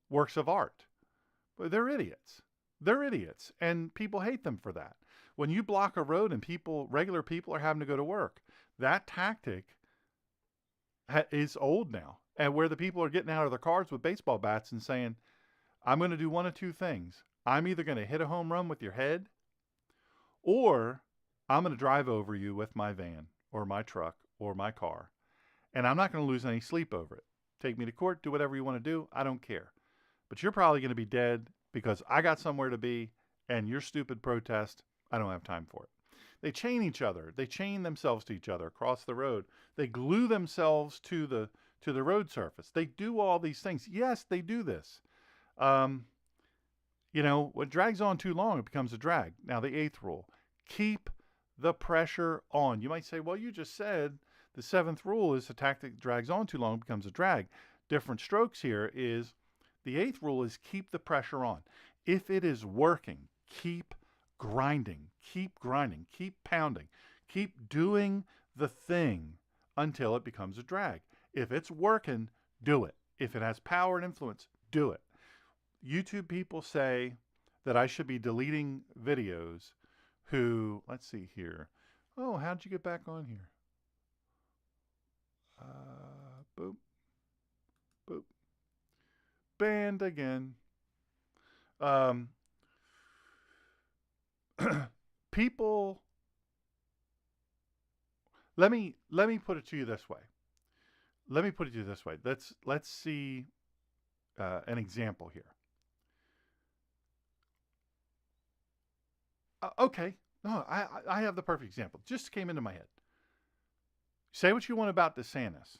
works of art. But they're idiots. They're idiots, and people hate them for that. When you block a road and regular people are having to go to work, that tactic is old now. And where the people are getting out of their cars with baseball bats and saying, I'm going to do one of two things. I'm either going to hit a home run with your head, or I'm going to drive over you with my van or my truck or my car. And I'm not going to lose any sleep over it. Take me to court, do whatever you want to do. I don't care. But you're probably going to be dead because I got somewhere to be, and your stupid protest, I don't have time for it. They chain each other. They chain themselves to each other across the road. They glue themselves to the road surface. They do all these things. Yes, they do this. What drags on too long, it becomes a drag. Now, the eighth rule, keep the pressure on. You might say, well, you just said the seventh rule is a tactic that drags on too long, becomes a drag. Different strokes here is the eighth rule is keep the pressure on. If it is working, keep grinding, keep pounding, keep doing the thing until it becomes a drag. If it's working, do it. If it has power and influence, do it. YouTube people say that I should be deleting videos let's see here. Oh, how'd you get back on here? Boop. Boop. Banned again. People, let me put it to you this way. Let's see an example here. Okay. No, I have the perfect example. Just came into my head. Say what you want about DeSantis.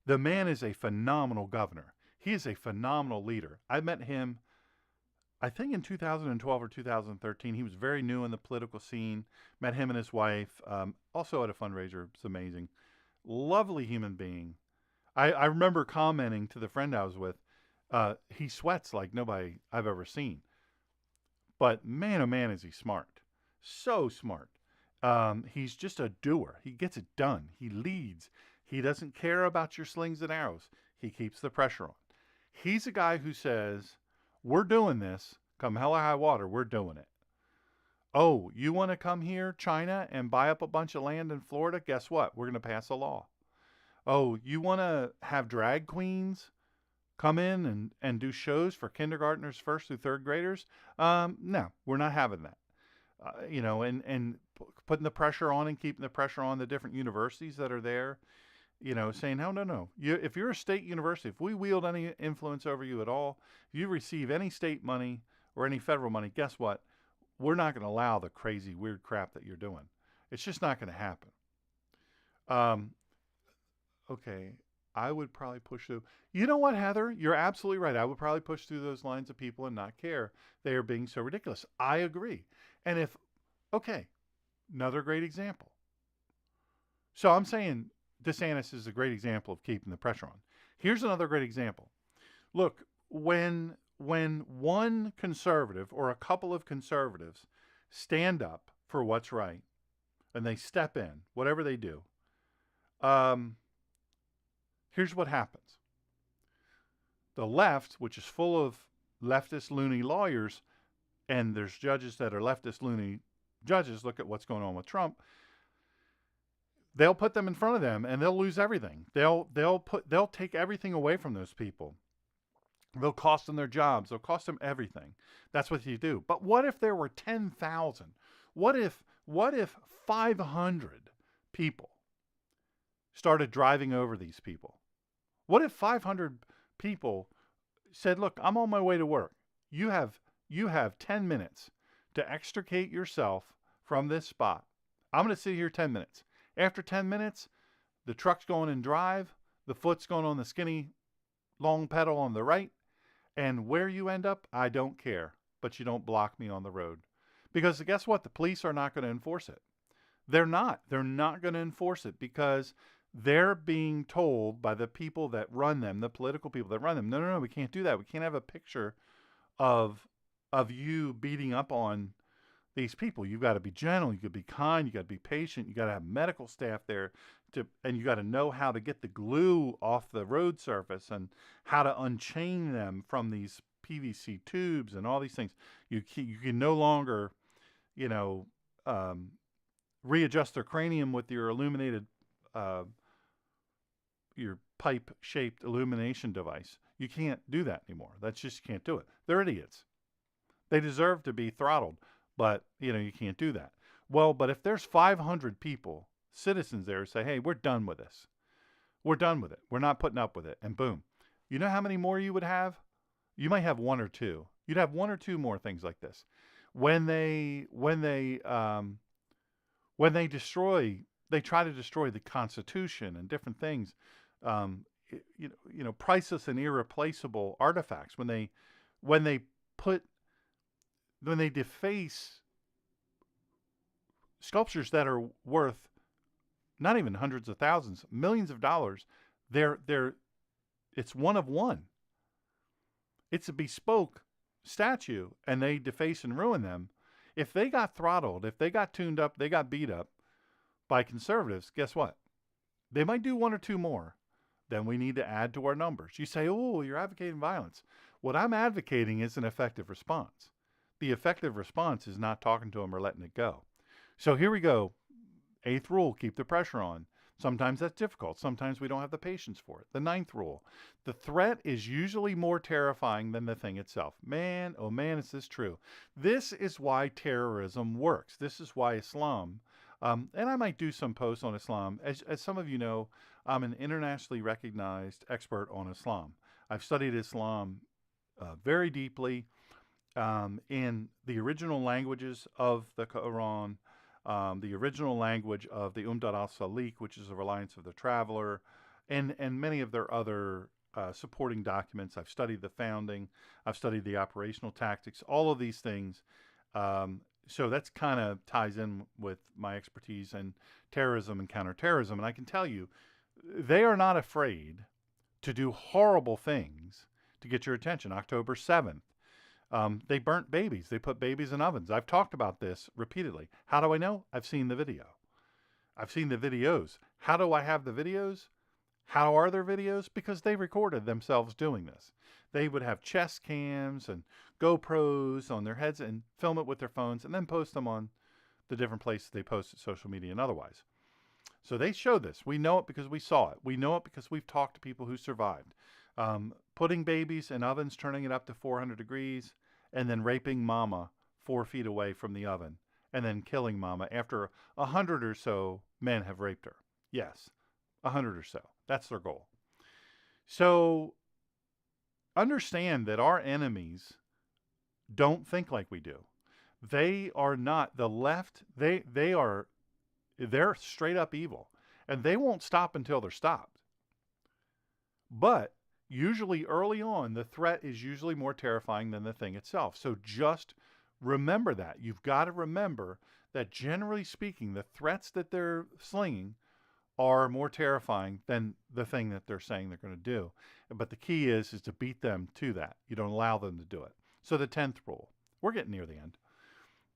The man is a phenomenal governor. He is a phenomenal leader. I met him, I think in 2012 or 2013. He was very new in the political scene. Met him and his wife, also at a fundraiser. It's amazing. Lovely human being. I remember commenting to the friend I was with, he sweats like nobody I've ever seen. But man, oh man, is he smart. So smart. He's just a doer. He gets it done. He leads. He doesn't care about your slings and arrows. He keeps the pressure on. He's a guy who says, we're doing this. Come hell or high water, we're doing it. Oh, you want to come here, China, and buy up a bunch of land in Florida? Guess what? We're going to pass a law. Oh, you want to have drag queens come in and do shows for kindergartners, first through third graders? No, we're not having that. And putting the pressure on and keeping the pressure on the different universities that are there, saying, no. If you're a state university, if we wield any influence over you at all, if you receive any state money or any federal money, guess what? we're not going to allow the crazy, weird crap that you're doing. It's just not going to happen. Um, okay, I would probably push through. You know what, Heather? You're absolutely right. I would probably push through those lines of people and not care. They are being so ridiculous. I agree. And if, okay, another great example. So I'm saying DeSantis is a great example of keeping the pressure on. Here's another great example. Look, when one conservative or a couple of conservatives stand up for what's right and they step in, whatever they do, here's what happens. The left, which is full of leftist loony lawyers, and there's judges that are leftist loony judges, look at what's going on with Trump, they'll put them in front of them and they'll lose everything. They'll take everything away from those people. They'll cost them their jobs. They'll cost them everything. That's what you do. But what if there were 10,000? What if 500 people started driving over these people? What if 500 people said, "Look, I'm on my way to work. You have 10 minutes to extricate yourself from this spot. I'm going to sit here 10 minutes. After 10 minutes, the truck's going in drive, the foot's going on the skinny long pedal on the right, and where you end up, I don't care, but you don't block me on the road." Because guess what? The police are not going to enforce it. They're not. They're not going to enforce it because they're being told by the people that run them, the political people that run them, no, we can't do that. We can't have a picture of you beating up on these people. You've got to be gentle. You got to be kind. You got to be patient. You got to have medical staff there and you got to know how to get the glue off the road surface and how to unchain them from these PVC tubes and all these things. You can no longer, readjust their cranium with your illuminated, your pipe-shaped illumination device. You can't do that anymore. That's just, you can't do it. They're idiots. They deserve to be throttled, but, you can't do that. Well, but if there's 500 people, citizens there, say, hey, we're done with this. We're done with it. We're not putting up with it. And boom. You know how many more you would have? You might have one or two. You'd have one or two more things like this. When they try to destroy the Constitution and different things, priceless and irreplaceable artifacts. When they deface sculptures that are worth not even hundreds of thousands, millions of dollars, it's one of one. It's a bespoke statue, and they deface and ruin them. If they got throttled, if they got tuned up, they got beat up by conservatives, guess what? They might do one or two more. Then we need to add to our numbers. You say, oh, you're advocating violence. What I'm advocating is an effective response. The effective response is not talking to them or letting it go. So here we go. 8th rule, keep the pressure on. Sometimes that's difficult. Sometimes we don't have the patience for it. The 9th rule, the threat is usually more terrifying than the thing itself. Man, oh man, is this true. This is why terrorism works. This is why Islam, and I might do some posts on Islam. As some of you know, I'm an internationally recognized expert on Islam. I've studied Islam very deeply in the original languages of the Quran, the original language of the Umdat al-Salik, which is a reliance of the traveler, and many of their other supporting documents. I've studied the founding. I've studied the operational tactics, all of these things. So that's kind of ties in with my expertise in terrorism and counterterrorism. And I can tell you, they are not afraid to do horrible things to get your attention. October 7th. They burnt babies. They put babies in ovens. I've talked about this repeatedly. How do I know? I've seen the video. I've seen the videos. How do I have the videos? How are there videos? Because they recorded themselves doing this. They would have chest cams and GoPros on their heads and film it with their phones and then post them on the different places they post at social media and otherwise. So they show this. We know it because we saw it. We know it because we've talked to people who survived. Putting babies in ovens, turning it up to 400 degrees, and then raping mama 4 feet away from the oven, and then killing mama after 100 or so men have raped her. Yes, 100 or so. That's their goal. So understand that our enemies don't think like we do. They are not the left. They're straight up evil, and they won't stop until they're stopped. But usually early on, the threat is usually more terrifying than the thing itself. So just remember that. You've got to remember that generally speaking, the threats that they're slinging are more terrifying than the thing that they're saying they're going to do. But the key is to beat them to that. You don't allow them to do it. So the 10th rule. We're getting near the end.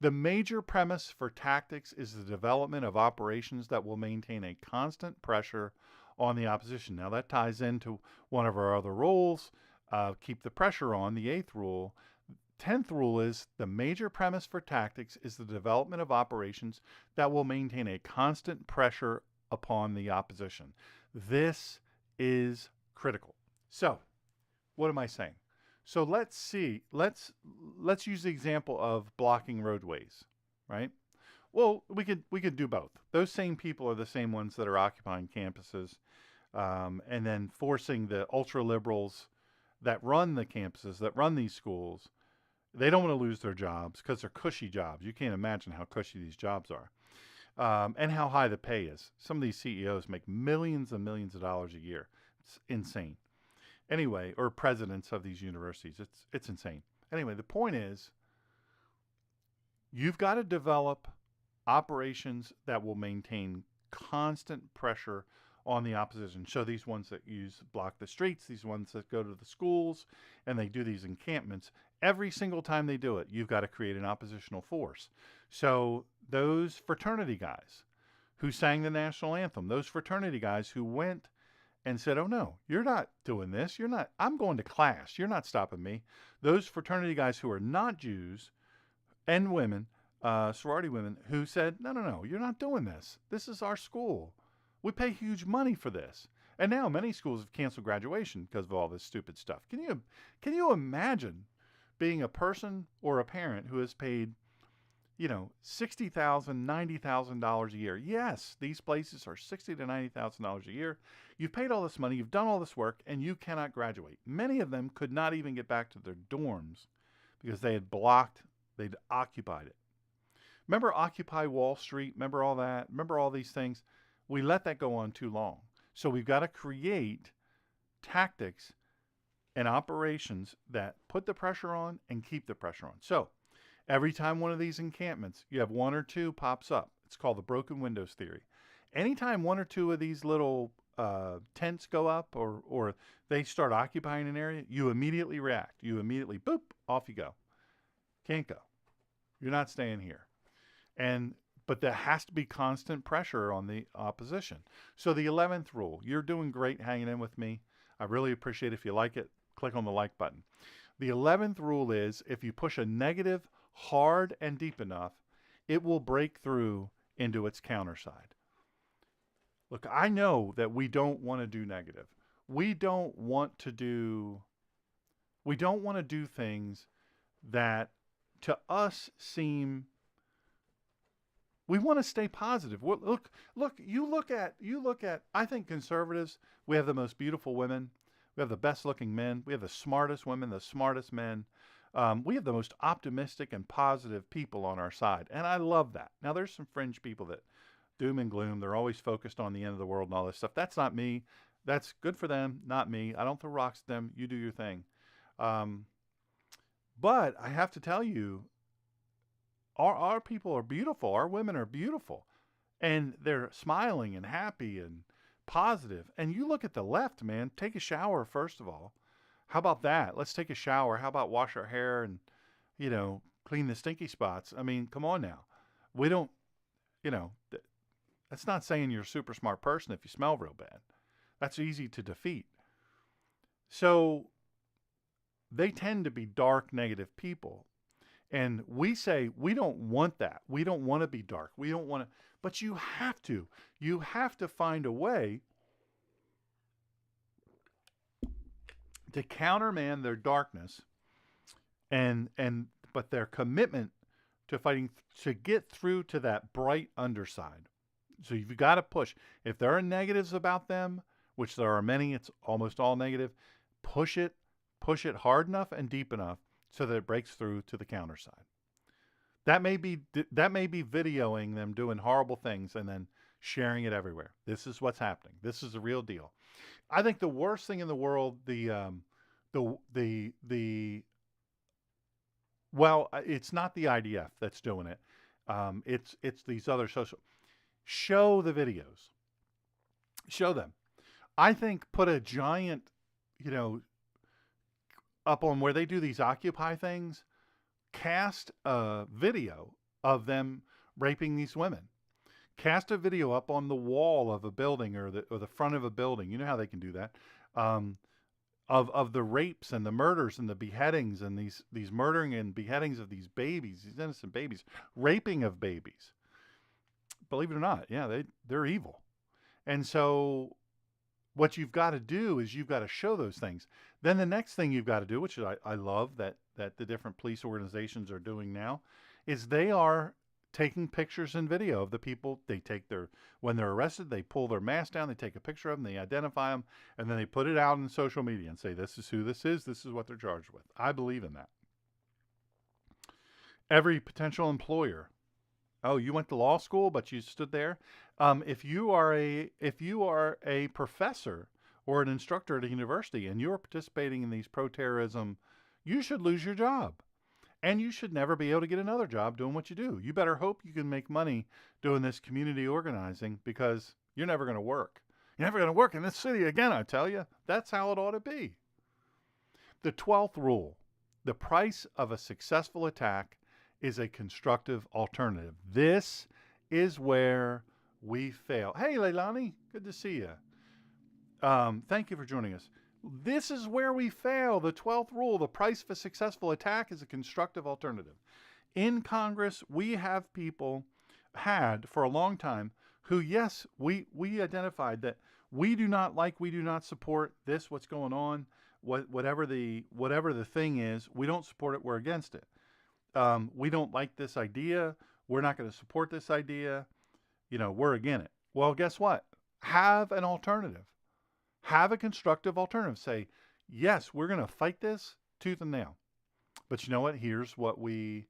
The major premise for tactics is the development of operations that will maintain a constant pressure on the opposition. Now that ties into one of our other rules, keep the pressure on, the 8th rule. 10th rule is the major premise for tactics is the development of operations that will maintain a constant pressure upon the opposition. This is critical. So, what am I saying? So let's use the example of blocking roadways, right? Well, we could do both. Those same people are the same ones that are occupying campuses, and then forcing the ultra liberals that run the campuses, that run these schools. They don't want to lose their jobs because they're cushy jobs. You can't imagine how cushy these jobs are, and how high the pay is. Some of these CEOs make millions and millions of dollars a year. It's insane. Anyway, or presidents of these universities. It's insane. Anyway, the point is, you've got to develop operations that will maintain constant pressure on the opposition. So these ones that block the streets, these ones that go to the schools, and they do these encampments, every single time they do it, you've got to create an oppositional force. So those fraternity guys who sang the national anthem, those fraternity guys who went and said, oh no, you're not doing this. I'm going to class. You're not stopping me. Those fraternity guys who are not Jews and women, sorority women, who said, no, you're not doing this. This is our school. We pay huge money for this. And now many schools have canceled graduation because of all this stupid stuff. Can you imagine being a person or a parent who has paid, $60,000, $90,000 a year? Yes, these places are $60,000 to $90,000 a year. You've paid all this money, you've done all this work, and you cannot graduate. Many of them could not even get back to their dorms because they'd occupied it. Remember Occupy Wall Street? Remember all that? Remember all these things? We let that go on too long. So we've got to create tactics and operations that put the pressure on and keep the pressure on. So every time one of these encampments, you have one or two pops up. It's called the broken windows theory. Anytime one or two of these little tents go up or they start occupying an area, you immediately react. You immediately, boop, off you go. Can't go. You're not staying here. But there has to be constant pressure on the opposition. So the 11th rule, you're doing great hanging in with me. I really appreciate it. If you like it, click on the like button. The 11th rule is if you push a negative hard and deep enough, it will break through into its counter side. Look, I know that we don't want to do negative. We don't want to do things that to us seem. We want to stay positive. Look. You look at. I think conservatives. We have the most beautiful women. We have the best looking men. We have the smartest women, the smartest men. We have the most optimistic and positive people on our side, and I love that. Now, there's some fringe people that doom and gloom. They're always focused on the end of the world and all this stuff. That's not me. That's good for them, not me. I don't throw rocks at them. You do your thing. But I have to tell you, our people are beautiful. Our women are beautiful. And they're smiling and happy and positive. And you look at the left, man, take a shower, first of all. How about that? Let's take a shower. How about wash our hair and, clean the stinky spots? I mean, come on now. We don't, that's not saying you're a super smart person if you smell real bad. That's easy to defeat. So they tend to be dark, negative people. And we say, we don't want that. We don't want to be dark. We don't want to, but you have to. You have to find a way to countermand their darkness but their commitment to fighting to get through to that bright underside. So you've got to push. If there are negatives about them, which there are many, it's almost all negative, push it hard enough and deep enough so that it breaks through to the counter side. That may be videoing them doing horrible things and then sharing it everywhere. This is what's happening. This is the real deal. I think the worst thing in the world, the well, it's not the IDF that's doing it. It's these other social. Show the videos. Show them. I think put a giant, you know, up on where they do these Occupy things. Cast a video of them raping these women. Cast a video up on the wall of a building or the front of a building. You know how they can do that. Of the rapes and the murders and the beheadings and these murdering and beheadings of these babies, these innocent babies, raping of babies. Believe it or not, yeah, they're evil. And so what you've got to do is you've got to show those things. Then the next thing you've got to do, which I love that the different police organizations are doing now, is they are taking pictures and video of the people. They take when they're arrested, they pull their mask down, they take a picture of them, they identify them, and then they put it out in social media and say, this is who this is what they're charged with. I believe in that. Every potential employer. Oh, you went to law school, but you stood there. If you are a professor or an instructor at a university and you're participating in these pro-terrorism, you should lose your job. And you should never be able to get another job doing what you do. You better hope you can make money doing this community organizing, because you're never going to work. You're never going to work in this city again, I tell you. That's how it ought to be. The 12th rule: the price of a successful attack is a constructive alternative. This is where we fail. Hey, Leilani, good to see you. Thank you for joining us. This is where we fail. The 12th rule: the price of a successful attack is a constructive alternative. In Congress, we have people had for a long time who, yes, we identified that we do not support this, what's going on, whatever the thing is, we don't support it, we're against it. We don't like this idea, we're not going to support this idea, we're against it. Well, guess what? Have an alternative. Have a constructive alternative. Say, yes, we're going to fight this tooth and nail. But you know what? Here's what we're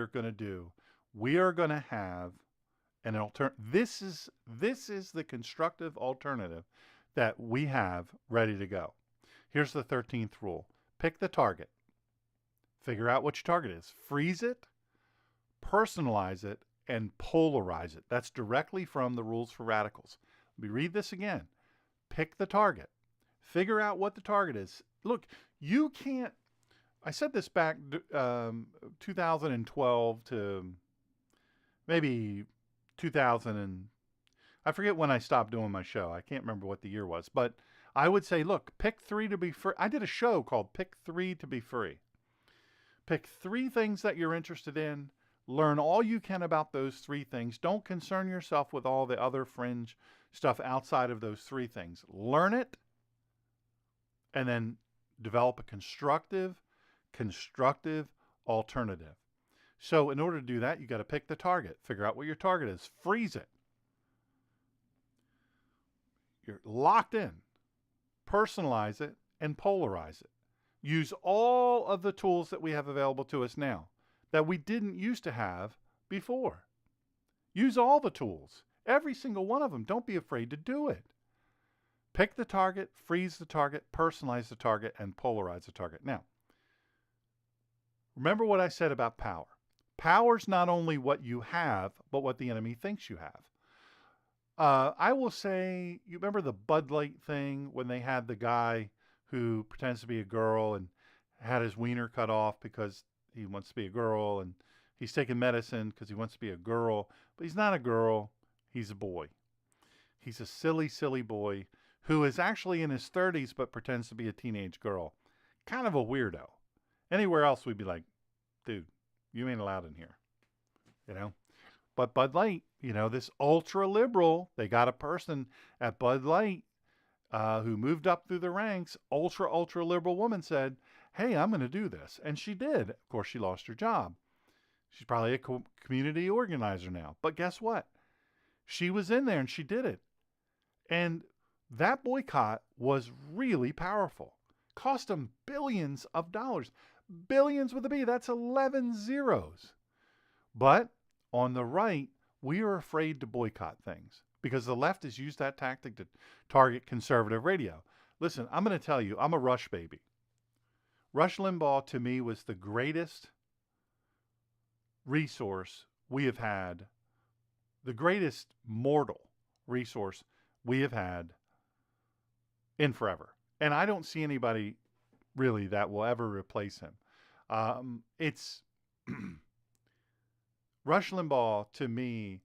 going to do. We are going to have an alternative. This is the constructive alternative that we have ready to go. Here's the 13th rule. Pick the target. Figure out what your target is. Freeze it, personalize it, and polarize it. That's directly from the Rules for Radicals. Let me read this again. Pick the target. Figure out what the target is. Look, you can't, I said this back 2012 to maybe 2000 and, I forget when I stopped doing my show. I can't remember what the year was, but I would say, look, pick 3 to be free. I did a show called Pick 3 to be Free. Pick 3 things that you're interested in. Learn all you can about those 3 things. Don't concern yourself with all the other fringe stuff outside of those 3 things. Learn it, and then develop a constructive alternative. So in order to do that, you got to pick the target. Figure out what your target is. Freeze it. You're locked in. Personalize it and polarize it. Use all of the tools that we have available to us now that we didn't used to have before. Use all the tools. Every single one of them. Don't be afraid to do it. Pick the target, freeze the target, personalize the target, and polarize the target. Now, remember what I said about power. Power's not only what you have, but what the enemy thinks you have. I will say, you remember the Bud Light thing when they had the guy who pretends to be a girl and had his wiener cut off because he wants to be a girl, and he's taking medicine because he wants to be a girl, but he's not a girl, he's a boy. He's a silly, silly boy who is actually in his 30s but pretends to be a teenage girl. Kind of a weirdo. Anywhere else we'd be like, dude, you ain't allowed in here. But Bud Light, this ultra liberal, they got a person at Bud Light who moved up through the ranks. Ultra liberal woman said, hey, I'm going to do this. And she did. Of course, she lost her job. She's probably a community organizer now. But guess what? She was in there and she did it. And that boycott was really powerful. Cost them billions of dollars. Billions with a B. That's 11 zeros. But on the right, we are afraid to boycott things because the left has used that tactic to target conservative radio. Listen, I'm going to tell you, I'm a Rush baby. Rush Limbaugh, to me, was the greatest resource we have had, the greatest mortal resource we have had in forever. And I don't see anybody really that will ever replace him. It's Rush Limbaugh, to me,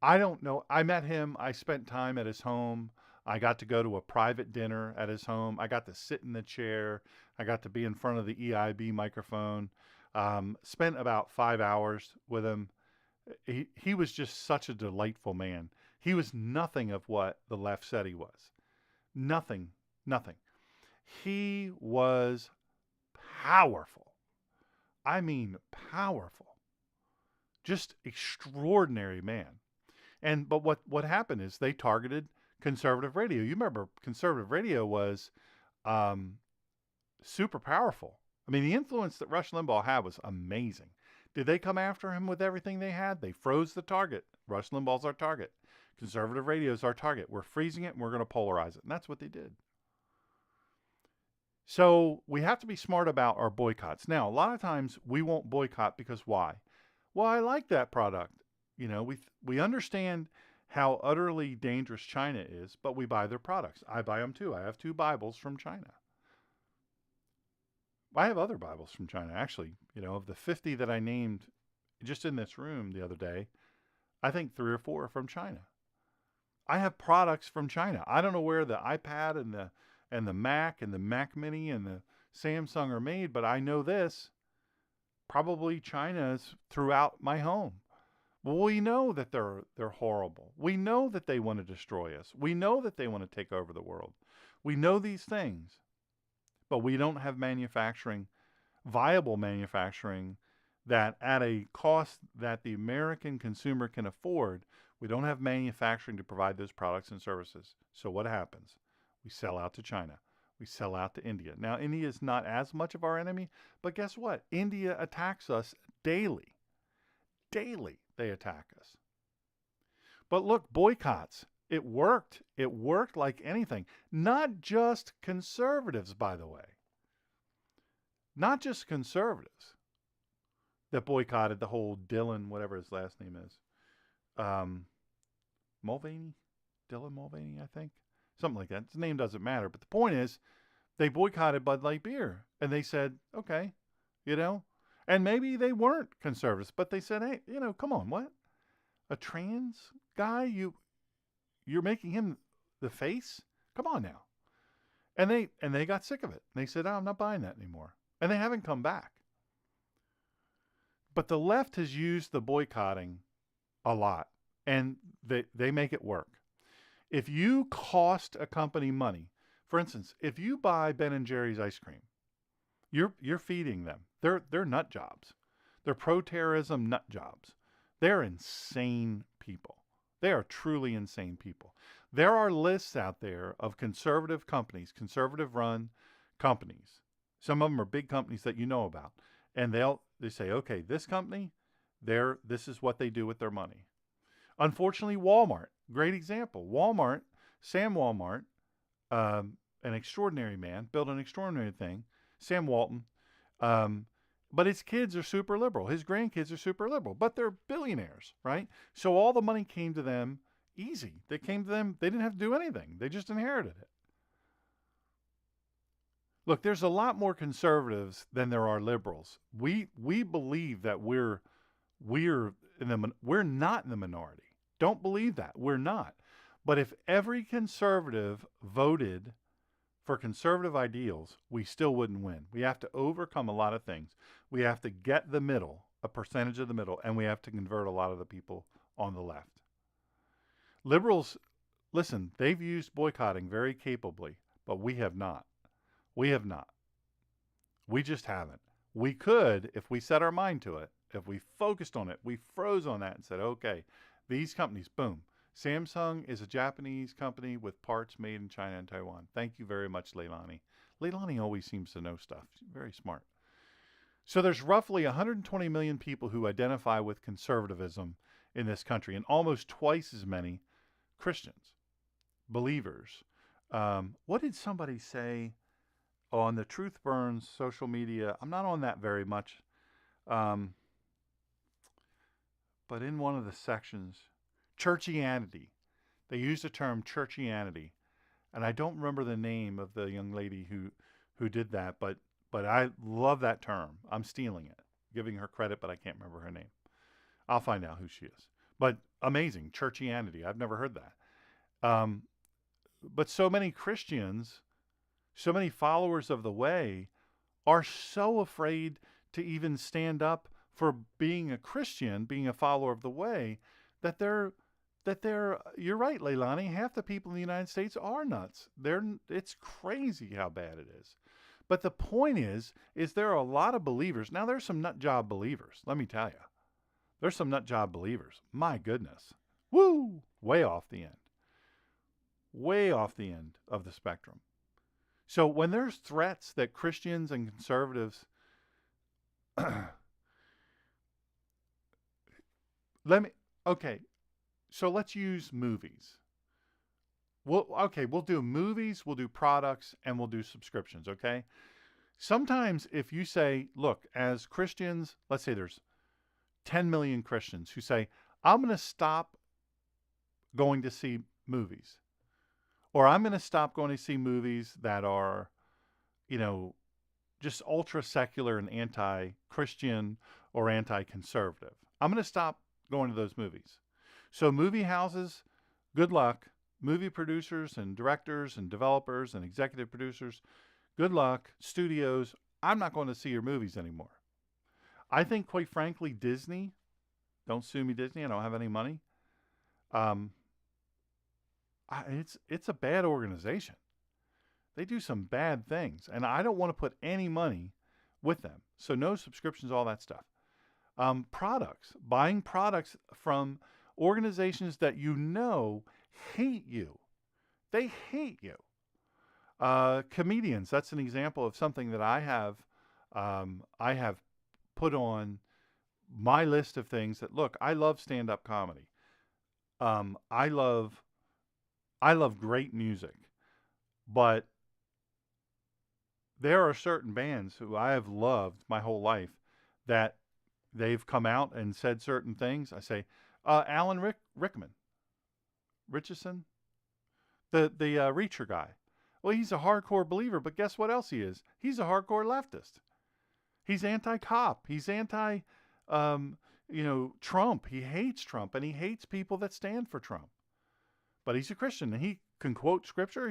I don't know. I met him. I spent time at his home. I got to go to a private dinner at his home. I got to sit in the chair. I got to be in front of the EIB microphone. Spent about 5 hours with him. He was just such a delightful man. He was nothing of what the left said he was. Nothing, nothing. He was powerful. I mean, powerful. Just extraordinary man. But what happened is they targeted conservative radio. You remember conservative radio was super powerful. I mean, the influence that Rush Limbaugh had was amazing. Did they come after him with everything they had? They froze the target. Rush Limbaugh's our target. Conservative radio is our target. We're freezing it and we're going to polarize it. And that's what they did. So we have to be smart about our boycotts. Now, a lot of times we won't boycott because why? Well, I like that product. You know, we understand how utterly dangerous China is, but we buy their products. I buy them too. I have 2 Bibles from China. I have other Bibles from China, actually. You know, of the 50 that I named just in this room the other day, I think 3 or 4 are from China. I have products from China. I don't know where the iPad and the Mac and the Mac Mini and the Samsung are made, but I know this. Probably China is throughout my home. Well, we know that they're horrible. We know that they want to destroy us. We know that they want to take over the world. We know these things, but we don't have viable manufacturing that at a cost that the American consumer can afford. We don't have manufacturing to provide those products and services. So what happens? We sell out to China. We sell out to India. Now, India is not as much of our enemy, but guess what? India attacks us daily. Daily they attack us. But look, boycotts. It worked. It worked like anything. Not just conservatives, by the way. Not just conservatives that boycotted the whole Dylan, whatever his last name is. Mulvaney? Dylan Mulvaney, I think. Something like that. His name doesn't matter. But the point is, they boycotted Bud Light beer. And they said, okay, you know. And maybe they weren't conservatives, but they said, hey, you know, come on, what? A trans guy? You're making him the face? Come on now. And they got sick of it. They said, oh, I'm not buying that anymore. And they haven't come back. But the left has used the boycotting a lot, and they make it work. If you cost a company money, for instance, if you buy Ben & Jerry's ice cream, you're feeding them. They're nut jobs. They're pro-terrorism nut jobs. They're insane people. They are truly insane people. There are lists out there of conservative companies, conservative-run companies. Some of them are big companies that you know about. And they say, okay, this company, this is what they do with their money. Unfortunately, Walmart, great example. Walmart, Sam Walmart, an extraordinary man, built an extraordinary thing. Sam Walton. But his kids are super liberal. His grandkids are super liberal. But they're billionaires, right? So all the money came to them easy. They came to them. They didn't have to do anything. They just inherited it. Look, there's a lot more conservatives than there are liberals. We believe that we're not in the minority. Don't believe that. We're not. But if every conservative voted for conservative ideals, we still wouldn't win. We have to overcome a lot of things. We have to get the middle, a percentage of the middle, and we have to convert a lot of the people on the left. Liberals, listen, they've used boycotting very capably, but we have not. We have not. We just haven't. We could, if we set our mind to it, if we focused on it, we froze on that and said, okay, these companies, boom. Samsung is a Japanese company with parts made in China and Taiwan. Thank you very much, Leilani. Leilani always seems to know stuff. She's very smart. So there's roughly 120 million people who identify with conservatism in this country, and almost twice as many Christians, believers. What did somebody say on the Truth Burns social media? I'm not on that very much, um, but in one of the sections, churchianity. They used the term churchianity, and I don't remember the name of the young lady who did that, but I love that term. I'm stealing it, giving her credit, but I can't remember her name. I'll find out who she is. But amazing, churchianity. I've never heard that. But so many Christians, so many followers of the way, are so afraid to even stand up for being a Christian, being a follower of the way, that they're you're right, Leilani, half the people in the United States are nuts. It's crazy how bad it is. But the point is there are a lot of believers. Now there's some nut job believers, let me tell you. There's some nut job believers. My goodness. Woo! Way off the end. Way off the end of the spectrum. So when there's threats that Christians and conservatives so let's use movies. We'll do movies, we'll do products, and we'll do subscriptions, okay? Sometimes if you say, look, as Christians, let's say there's 10 million Christians who say, I'm going to stop going to see movies. Or I'm going to stop going to see movies that are, just ultra secular and anti-Christian or anti-conservative. I'm going to stop going to those movies. So movie houses, good luck. Movie producers and directors and developers and executive producers, good luck. Studios, I'm not going to see your movies anymore. I think, quite frankly, Disney, don't sue me, Disney, I don't have any money. It's a bad organization. They do some bad things, and I don't want to put any money with them. So no subscriptions, all that stuff. Products, buying products from organizations that hate you. They hate you. Comedians, that's an example of something that I have put on my list of things that, look, I love stand-up comedy. I love great music, but there are certain bands who I have loved my whole life that they've come out and said certain things. I say, Alan Rickman, Richardson, the Reacher guy. Well, he's a hardcore believer, but guess what else he is? He's a hardcore leftist. He's anti-cop. He's anti, Trump. He hates Trump, and he hates people that stand for Trump. But he's a Christian, and he can quote scripture.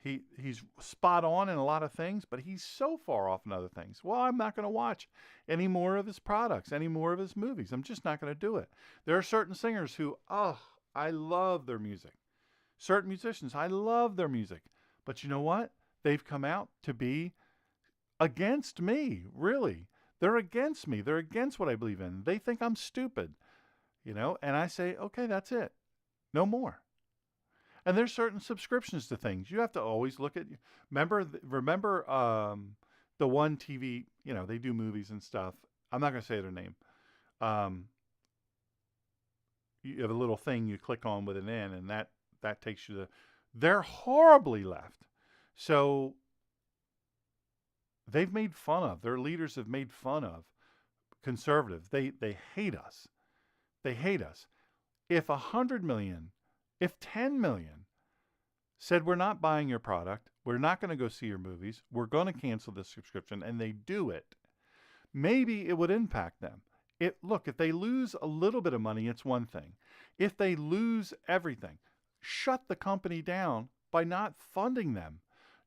He's spot on in a lot of things, but he's so far off in other things. Well, I'm not going to watch any more of his products, any more of his movies. I'm just not going to do it. There are certain singers who, I love their music. Certain musicians, I love their music. But you know what? They've come out to be against me, really. They're against me. They're against what I believe in. They think I'm stupid, and I say, okay, that's it. No more. And there's certain subscriptions to things. You have to always look at. Remember the one TV. They do movies and stuff. I'm not going to say their name. You have a little thing you click on with an N, and that takes you to. They're horribly left. So they've made fun of. Their leaders have made fun of conservatives. They hate us. They hate us. If 100 million, if 10 million said, we're not buying your product, we're not going to go see your movies, we're going to cancel this subscription, and they do it, maybe it would impact them. Look, if they lose a little bit of money, it's one thing. If they lose everything, shut the company down by not funding them.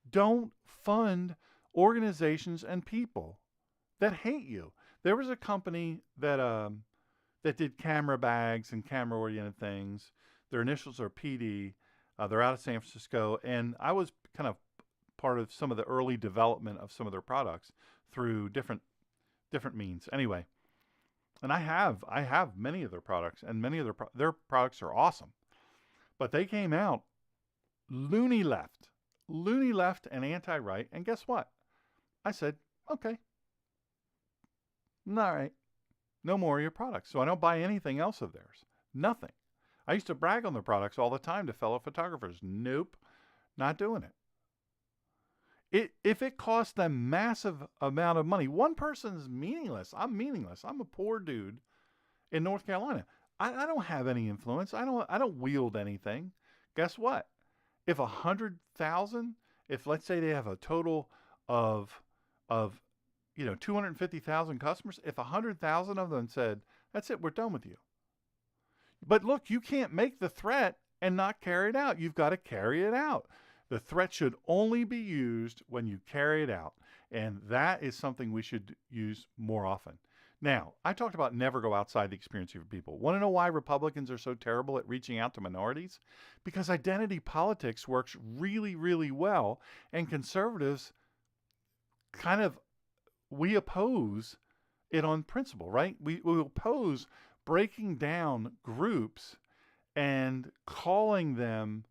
Don't fund organizations and people that hate you. There was a company that did camera bags and camera-oriented things. Their initials are PD. They're out of San Francisco, and I was kind of part of some of the early development of some of their products through different means. Anyway, and I have many of their products, and many of their products are awesome. But they came out loony left and anti-right, and guess what? I said, okay, All right, no more of your products. So I don't buy anything else of theirs. Nothing. I used to brag on their products all the time to fellow photographers. Nope, not doing it. If it costs them massive amount of money, one person's meaningless. I'm meaningless. I'm a poor dude in North Carolina. I don't have any influence. I don't wield anything. Guess what? If 100,000, if let's say they have a total of 250,000 customers, if 100,000 of them said, "That's it, we're done with you." But look, you can't make the threat and not carry it out. You've got to carry it out. The threat should only be used when you carry it out. And that is something we should use more often. Now, I talked about never go outside the experience of your people. Want to know why Republicans are so terrible at reaching out to minorities? Because identity politics works really, really well, and conservatives we oppose it on principle, right? We oppose breaking down groups and calling them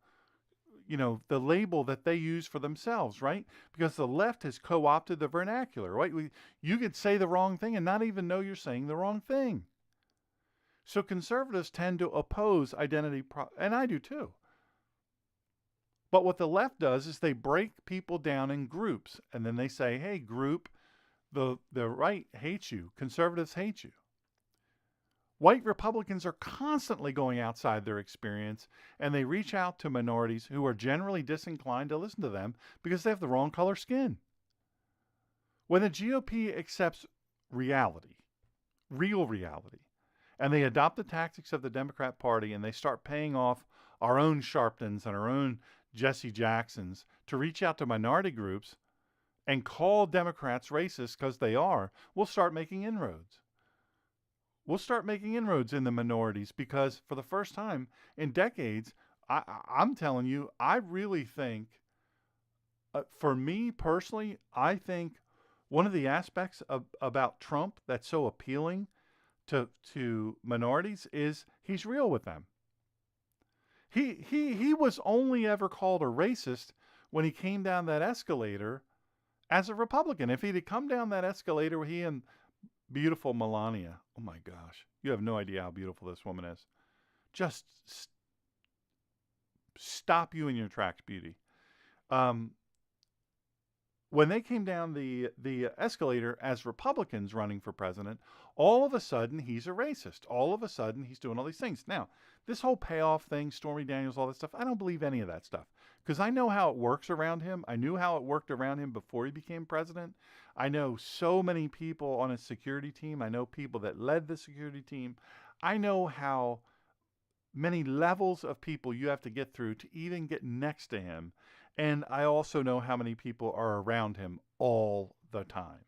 the label that they use for themselves, right? Because the left has co-opted the vernacular, right? You could say the wrong thing and not even know you're saying the wrong thing. So conservatives tend to oppose identity, and I do too. But what the left does is they break people down in groups, and then they say, hey, group, the right hates you. Conservatives hate you. White Republicans are constantly going outside their experience, and they reach out to minorities who are generally disinclined to listen to them because they have the wrong color skin. When the GOP accepts reality, real reality, and they adopt the tactics of the Democrat Party and they start paying off our own Sharptons and our own Jesse Jacksons to reach out to minority groups and call Democrats racist because they are, we'll start making inroads. We'll start making inroads in the minorities because for the first time in decades, I'm telling you, I really think, for me personally, I think one of the aspects about Trump that's so appealing to minorities is he's real with them. He was only ever called a racist when he came down that escalator as a Republican. If he'd come down that escalator where he and beautiful Melania. Oh my gosh. You have no idea how beautiful this woman is. Just stop you in your tracks, beauty. When they came down the escalator as Republicans running for president, all of a sudden he's a racist. All of a sudden he's doing all these things. Now, this whole payoff thing, Stormy Daniels, all that stuff, I don't believe any of that stuff. Because I know how it works around him. I knew how it worked around him before he became president. I know so many people on his security team. I know people that led the security team. I know how many levels of people you have to get through to even get next to him. And I also know how many people are around him all the time.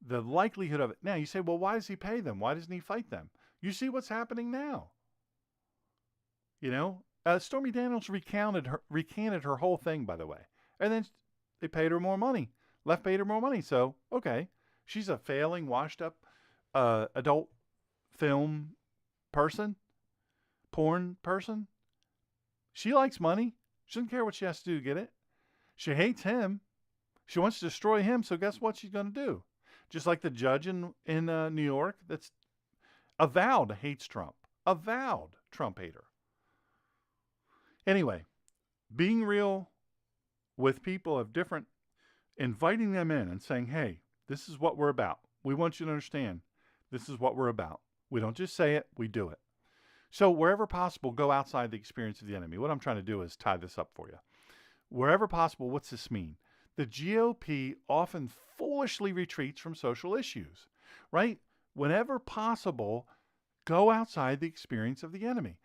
The likelihood of it. Now, you say, well, why does he pay them? Why doesn't he fight them? You see what's happening now. Stormy Daniels recanted her whole thing, by the way. And then they paid her more money. Left paid her more money. So, okay. She's a failing, washed up adult film person, porn person. She likes money. She doesn't care what she has to do to get it. She hates him. She wants to destroy him. So guess what she's going to do? Just like the judge in New York that's avowed hates Trump. Avowed Trump hater. Anyway, being real with people of different, inviting them in and saying, hey, this is what we're about. We want you to understand this is what we're about. We don't just say it, we do it. So wherever possible, go outside the experience of the enemy. What I'm trying to do is tie this up for you. Wherever possible, what's this mean? The GOP often foolishly retreats from social issues, right? Whenever possible, go outside the experience of the enemy.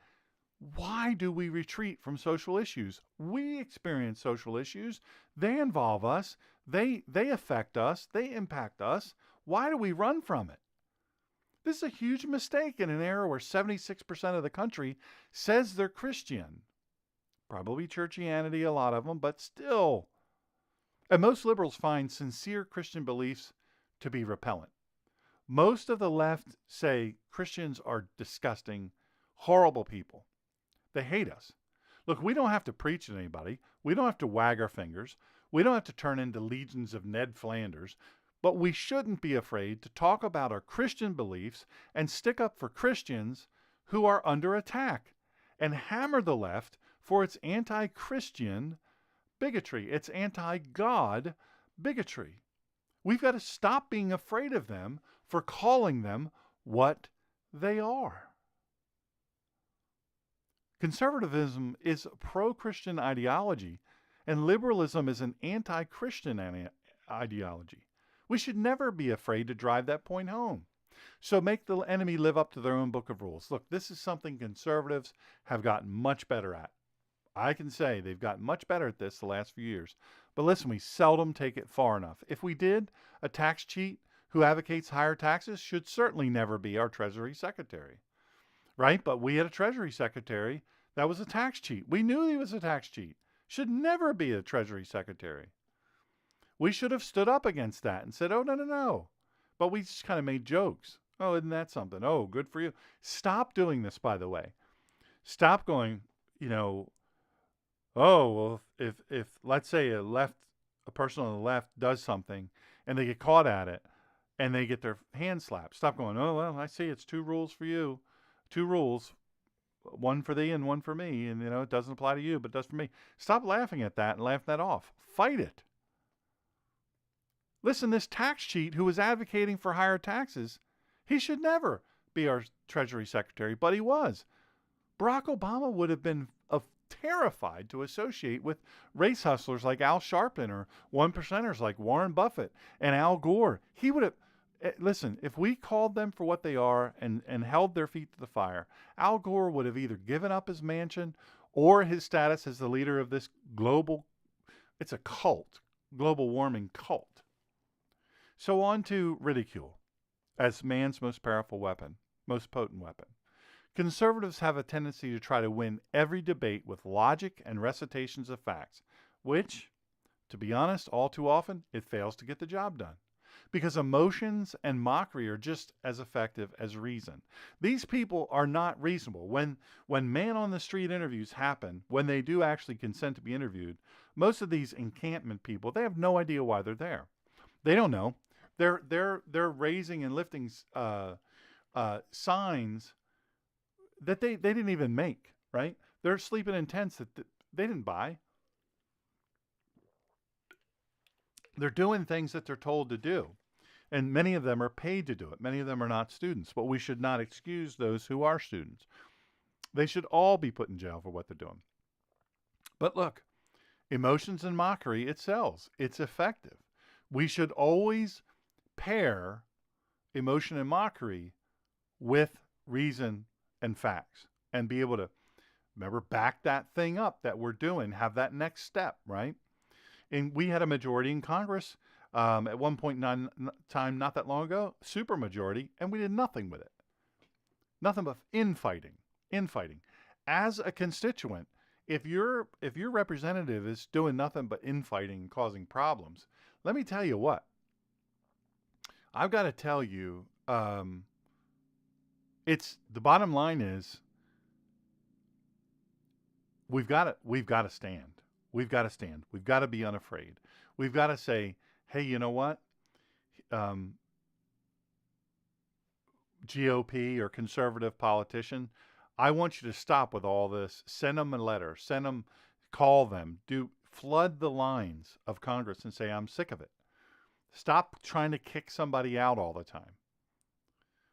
Why do we retreat from social issues? We experience social issues. They involve us. They affect us. They impact us. Why do we run from it? This is a huge mistake in an era where 76% of the country says they're Christian. Probably churchianity, a lot of them, but still. And most liberals find sincere Christian beliefs to be repellent. Most of the left say Christians are disgusting, horrible people. They hate us. Look, we don't have to preach to anybody. We don't have to wag our fingers. We don't have to turn into legions of Ned Flanders. But we shouldn't be afraid to talk about our Christian beliefs and stick up for Christians who are under attack and hammer the left for its anti-Christian bigotry, its anti-God bigotry. We've got to stop being afraid of them for calling them what they are. Conservatism is a pro-Christian ideology, and liberalism is an anti-Christian ideology. We should never be afraid to drive that point home. So make the enemy live up to their own book of rules. Look, this is something conservatives have gotten much better at. I can say they've gotten much better at this the last few years. But listen, we seldom take it far enough. If we did, a tax cheat who advocates higher taxes should certainly never be our Treasury Secretary. Right? But we had a Treasury Secretary that was a tax cheat. We knew he was a tax cheat. Should never be a Treasury Secretary. We should have stood up against that and said, oh, no, no, no. But we just kind of made jokes. Oh, isn't that something? Oh, good for you. Stop doing this, by the way. Stop going, oh, well, if let's say a person on the left does something and they get caught at it and they get their hand slapped. Stop going, oh, well, I see it's 2 rules for you. 2 rules, one for thee and one for me. And, it doesn't apply to you, but it does for me. Stop laughing at that and laugh that off. Fight it. Listen, this tax cheat who was advocating for higher taxes, he should never be our Treasury Secretary, but he was. Barack Obama would have been terrified to associate with race hustlers like Al Sharpton or 1%ers like Warren Buffett and Al Gore. He would have, listen, if we called them for what they are and held their feet to the fire, Al Gore would have either given up his mansion or his status as the leader of this it's a cult, global warming cult. So on to ridicule as man's most powerful weapon, most potent weapon. Conservatives have a tendency to try to win every debate with logic and recitations of facts, which, to be honest, all too often, it fails to get the job done. Because emotions and mockery are just as effective as reason. These people are not reasonable. When man-on-the-street interviews happen, when they do actually consent to be interviewed, most of these encampment people, they have no idea why they're there. They don't know. They're raising and lifting signs that they didn't even make, right? They're sleeping in tents that they didn't buy. They're doing things that they're told to do. And many of them are paid to do it. Many of them are not students, but we should not excuse those who are students. They should all be put in jail for what they're doing. But look, emotions and mockery, it sells. It's effective. We should always pair emotion and mockery with reason and facts and be able to, remember, back that thing up that we're doing, have that next step, right? And we had a majority in Congress at one point in time, not that long ago, super majority, and we did nothing with it. Nothing but infighting. As a constituent, if your representative is doing nothing but infighting and causing problems, let me tell you what. I've got to tell you, it's the bottom line is we've got to stand. We've got to stand. We've got to be unafraid. We've got to say, hey, you know what? GOP or conservative politician, I want you to stop with all this. Send them a letter. Call them. Flood the lines of Congress and say, I'm sick of it. Stop trying to kick somebody out all the time.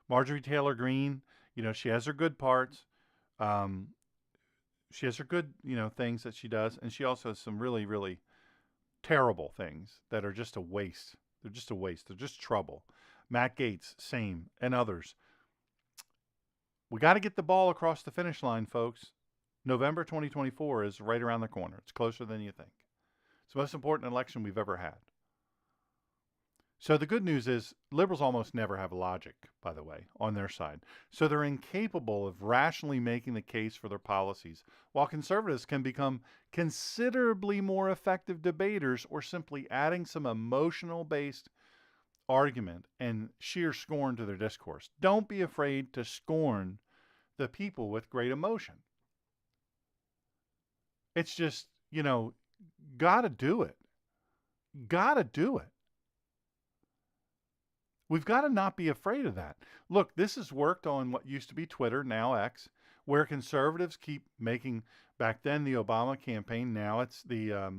Marjorie Taylor Greene, she has her good parts. She has her good, things that she does. And she also has some really, really terrible things that are just a waste. They're just a waste. They're just trouble. Matt Gaetz, same, and others. We got to get the ball across the finish line, folks. November 2024 is right around the corner. It's closer than you think. It's the most important election we've ever had. So the good news is liberals almost never have logic, by the way, on their side. So they're incapable of rationally making the case for their policies, while conservatives can become considerably more effective debaters or simply adding some emotional-based argument and sheer scorn to their discourse. Don't be afraid to scorn the people with great emotion. It's just, gotta do it. Gotta do it. We've got to not be afraid of that. Look, this has worked on what used to be Twitter, now X, where conservatives keep making, back then the Obama campaign, now it's the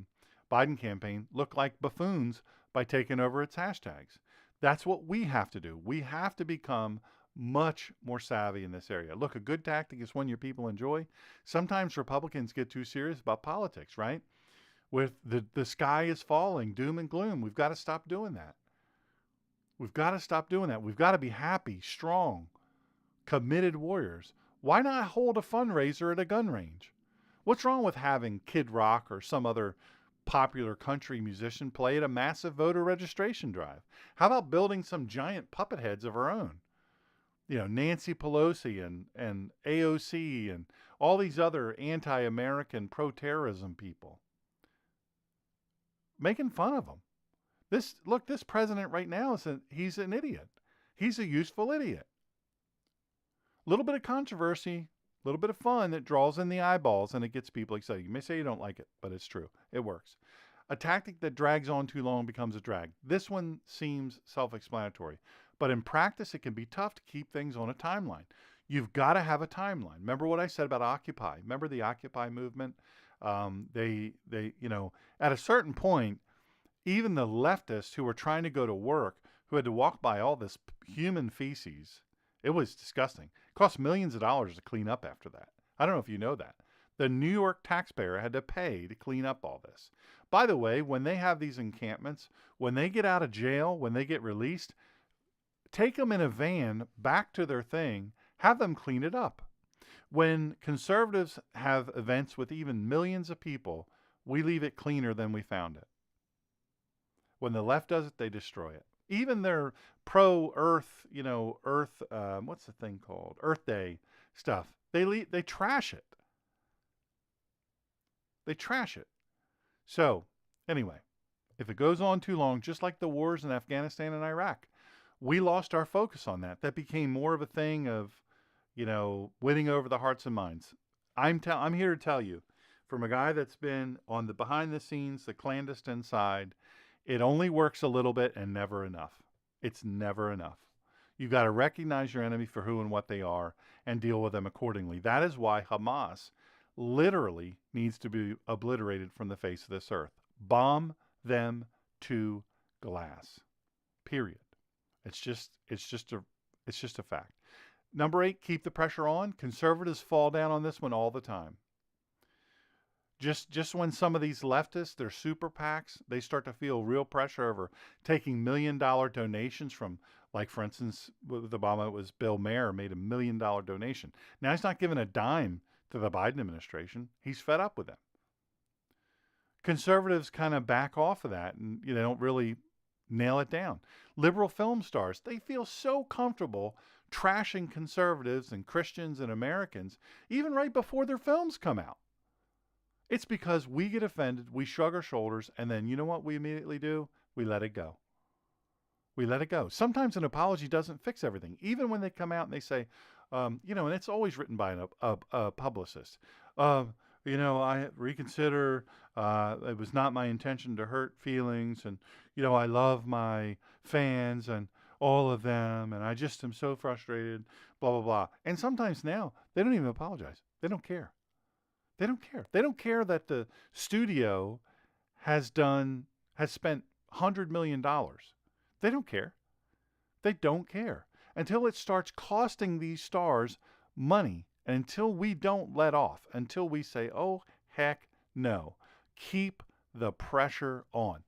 Biden campaign, look like buffoons by taking over its hashtags. That's what we have to do. We have to become much more savvy in this area. Look, a good tactic is one your people enjoy. Sometimes Republicans get too serious about politics, right? With the sky is falling, doom and gloom. We've got to stop doing that. We've got to stop doing that. We've got to be happy, strong, committed warriors. Why not hold a fundraiser at a gun range? What's wrong with having Kid Rock or some other popular country musician play at a massive voter registration drive? How about building some giant puppet heads of our own? You know, Nancy Pelosi and AOC and all these other anti-American pro-terrorism people. Making fun of them. This president right now he's an idiot. He's a useful idiot. A little bit of controversy, a little bit of fun that draws in the eyeballs and it gets people excited. You may say you don't like it, but it's true. It works. A tactic that drags on too long becomes a drag. This one seems self-explanatory, but in practice it can be tough to keep things on a timeline. You've got to have a timeline. Remember what I said about Occupy? Remember the Occupy movement? They at a certain point, even the leftists who were trying to go to work, who had to walk by all this human feces, it was disgusting. It cost millions of dollars to clean up after that. I don't know if you know that. The New York taxpayer had to pay to clean up all this. By the way, when they have these encampments, when they get out of jail, when they get released, take them in a van back to their thing, have them clean it up. When conservatives have events with even millions of people, we leave it cleaner than we found it. When the left does it, they destroy it. Even their pro-Earth, what's the thing called? Earth Day stuff. They trash it. They trash it. So, anyway, if it goes on too long, just like the wars in Afghanistan and Iraq, we lost our focus on that. That became more of a thing of, winning over the hearts and minds. I'm here to tell you, from a guy that's been on the behind the scenes, the clandestine side, it only works a little bit and never enough. It's never enough. You've got to recognize your enemy for who and what they are and deal with them accordingly. That is why Hamas literally needs to be obliterated from the face of this earth. Bomb them to glass. Period. It's just a fact. Number 8, keep the pressure on. Conservatives fall down on this one all the time. Just when some of these leftists, their super PACs, they start to feel real pressure over taking $1 million donations from, like, for instance, with Obama, it was Bill Maher made $1 million donation. Now he's not giving a dime to the Biden administration. He's fed up with them. Conservatives kind of back off of that and they don't really nail it down. Liberal film stars, they feel so comfortable trashing conservatives and Christians and Americans even right before their films come out. It's because we get offended, we shrug our shoulders, and then you know what we immediately do? We let it go. We let it go. Sometimes an apology doesn't fix everything. Even when they come out and they say, and it's always written by a publicist. I reconsider. It was not my intention to hurt feelings, and I love my fans and all of them, and I just am so frustrated. Blah blah blah. And sometimes now they don't even apologize. They don't care. They don't care. They don't care that the studio has spent $100 million. They don't care. They don't care. Until it starts costing these stars money, and until we don't let off, until we say, oh, heck no. Keep the pressure on.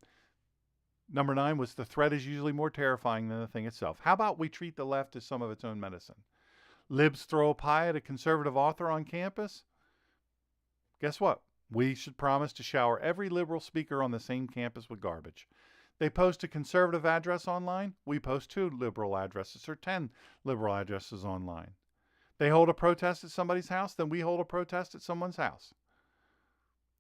Number 9 was the threat is usually more terrifying than the thing itself. How about we treat the left as some of its own medicine? Libs throw a pie at a conservative author on campus. Guess what? We should promise to shower every liberal speaker on the same campus with garbage. They post a conservative address online. We post 2 liberal addresses or 10 liberal addresses online. They hold a protest at somebody's house, then we hold a protest at someone's house.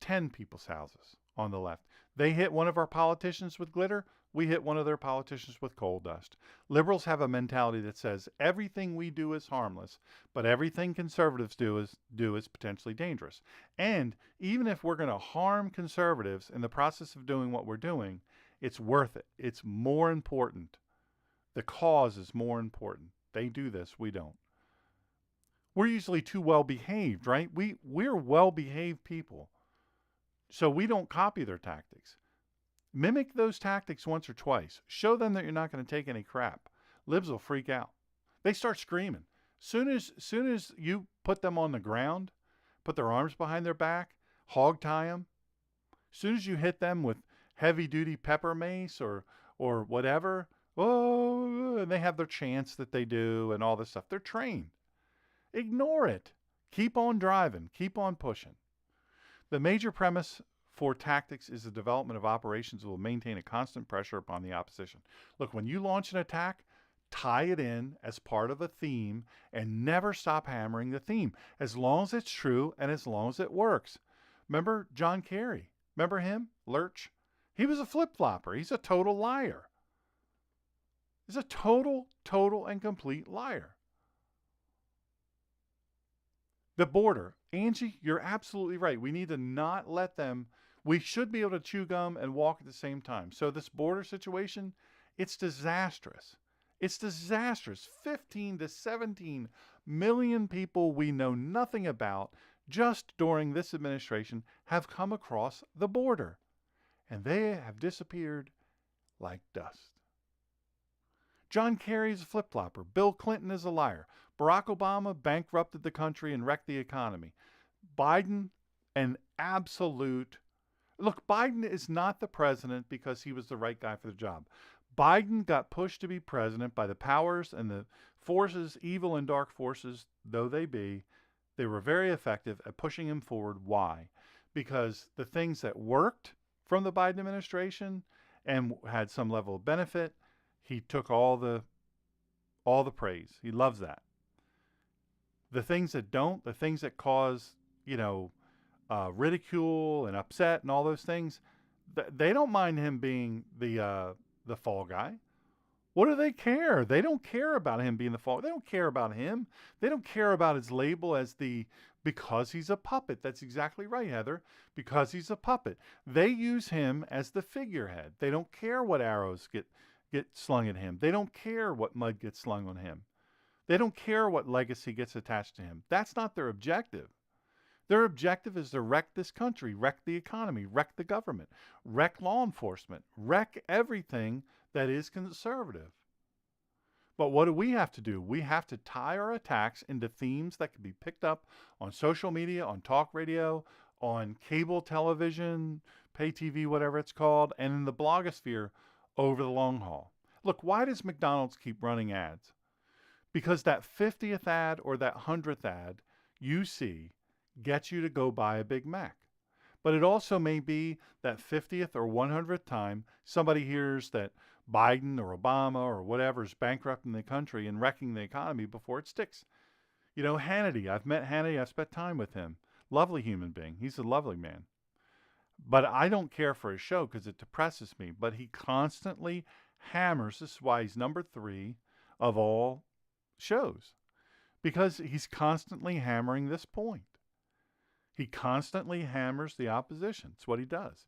10 people's houses on the left. They hit one of our politicians with glitter. We hit one of their politicians with coal dust. Liberals have a mentality that says everything we do is harmless, but everything conservatives do is potentially dangerous. And even if we're going to harm conservatives in the process of doing what we're doing, it's worth it. It's more important The cause is more important. They do this, we don't. We're usually too well behaved, right? We're well behaved people. So we don't copy their tactics. Mimic those tactics once or twice. Show them that you're not going to take any crap. Libs will freak out. They start screaming. Soon as you put them on the ground, put their arms behind their back, hog tie them, soon as you hit them with heavy duty pepper mace or whatever, oh, and they have their chants that they do and all this stuff. They're trained. Ignore it. Keep on driving. Keep on pushing. The major premise for tactics is the development of operations that will maintain a constant pressure upon the opposition. Look, when you launch an attack, tie it in as part of a theme and never stop hammering the theme as long as it's true and as long as it works. Remember John Kerry? Remember him? Lurch? He was a flip-flopper. He's a total liar. He's a total and complete liar. The border. Angie, you're absolutely right. We need to not let them. We should be able to chew gum and walk at the same time. So this border situation, it's disastrous. It's disastrous. 15 to 17 million people we know nothing about just during this administration have come across the border. And they have disappeared like dust. John Kerry is a flip-flopper. Bill Clinton is a liar. Barack Obama bankrupted the country and wrecked the economy. Biden, an absolute... Look, Biden is not the president because he was the right guy for the job. Biden got pushed to be president by the powers and the forces, evil and dark forces, though they be. They were very effective at pushing him forward. Why? Because the things that worked from the Biden administration and had some level of benefit, he took all the praise. He loves that. The things that don't, the things that cause, ridicule and upset and all those things, they don't mind him being the fall guy. What do they care? They don't care about him being the fall. They don't care about him. They don't care about his label as because he's a puppet. That's exactly right, Heather. Because he's a puppet. They use him as the figurehead. They don't care what arrows get slung at him. They don't care what mud gets slung on him. They don't care what legacy gets attached to him. That's not their objective. Their objective is to wreck this country, wreck the economy, wreck the government, wreck law enforcement, wreck everything that is conservative. But what do we have to do? We have to tie our attacks into themes that can be picked up on social media, on talk radio, on cable television, pay TV, whatever it's called, and in the blogosphere over the long haul. Look, why does McDonald's keep running ads? Because that 50th ad or that 100th ad you see gets you to go buy a Big Mac. But it also may be that 50th or 100th time somebody hears that Biden or Obama or whatever is bankrupting the country and wrecking the economy before it sticks. Hannity, I've met Hannity, I've spent time with him. Lovely human being. He's a lovely man. But I don't care for his show because it depresses me. But he constantly hammers. This is why he's number 3 of all shows. Because he's constantly hammering this point. He constantly hammers the opposition. It's what he does.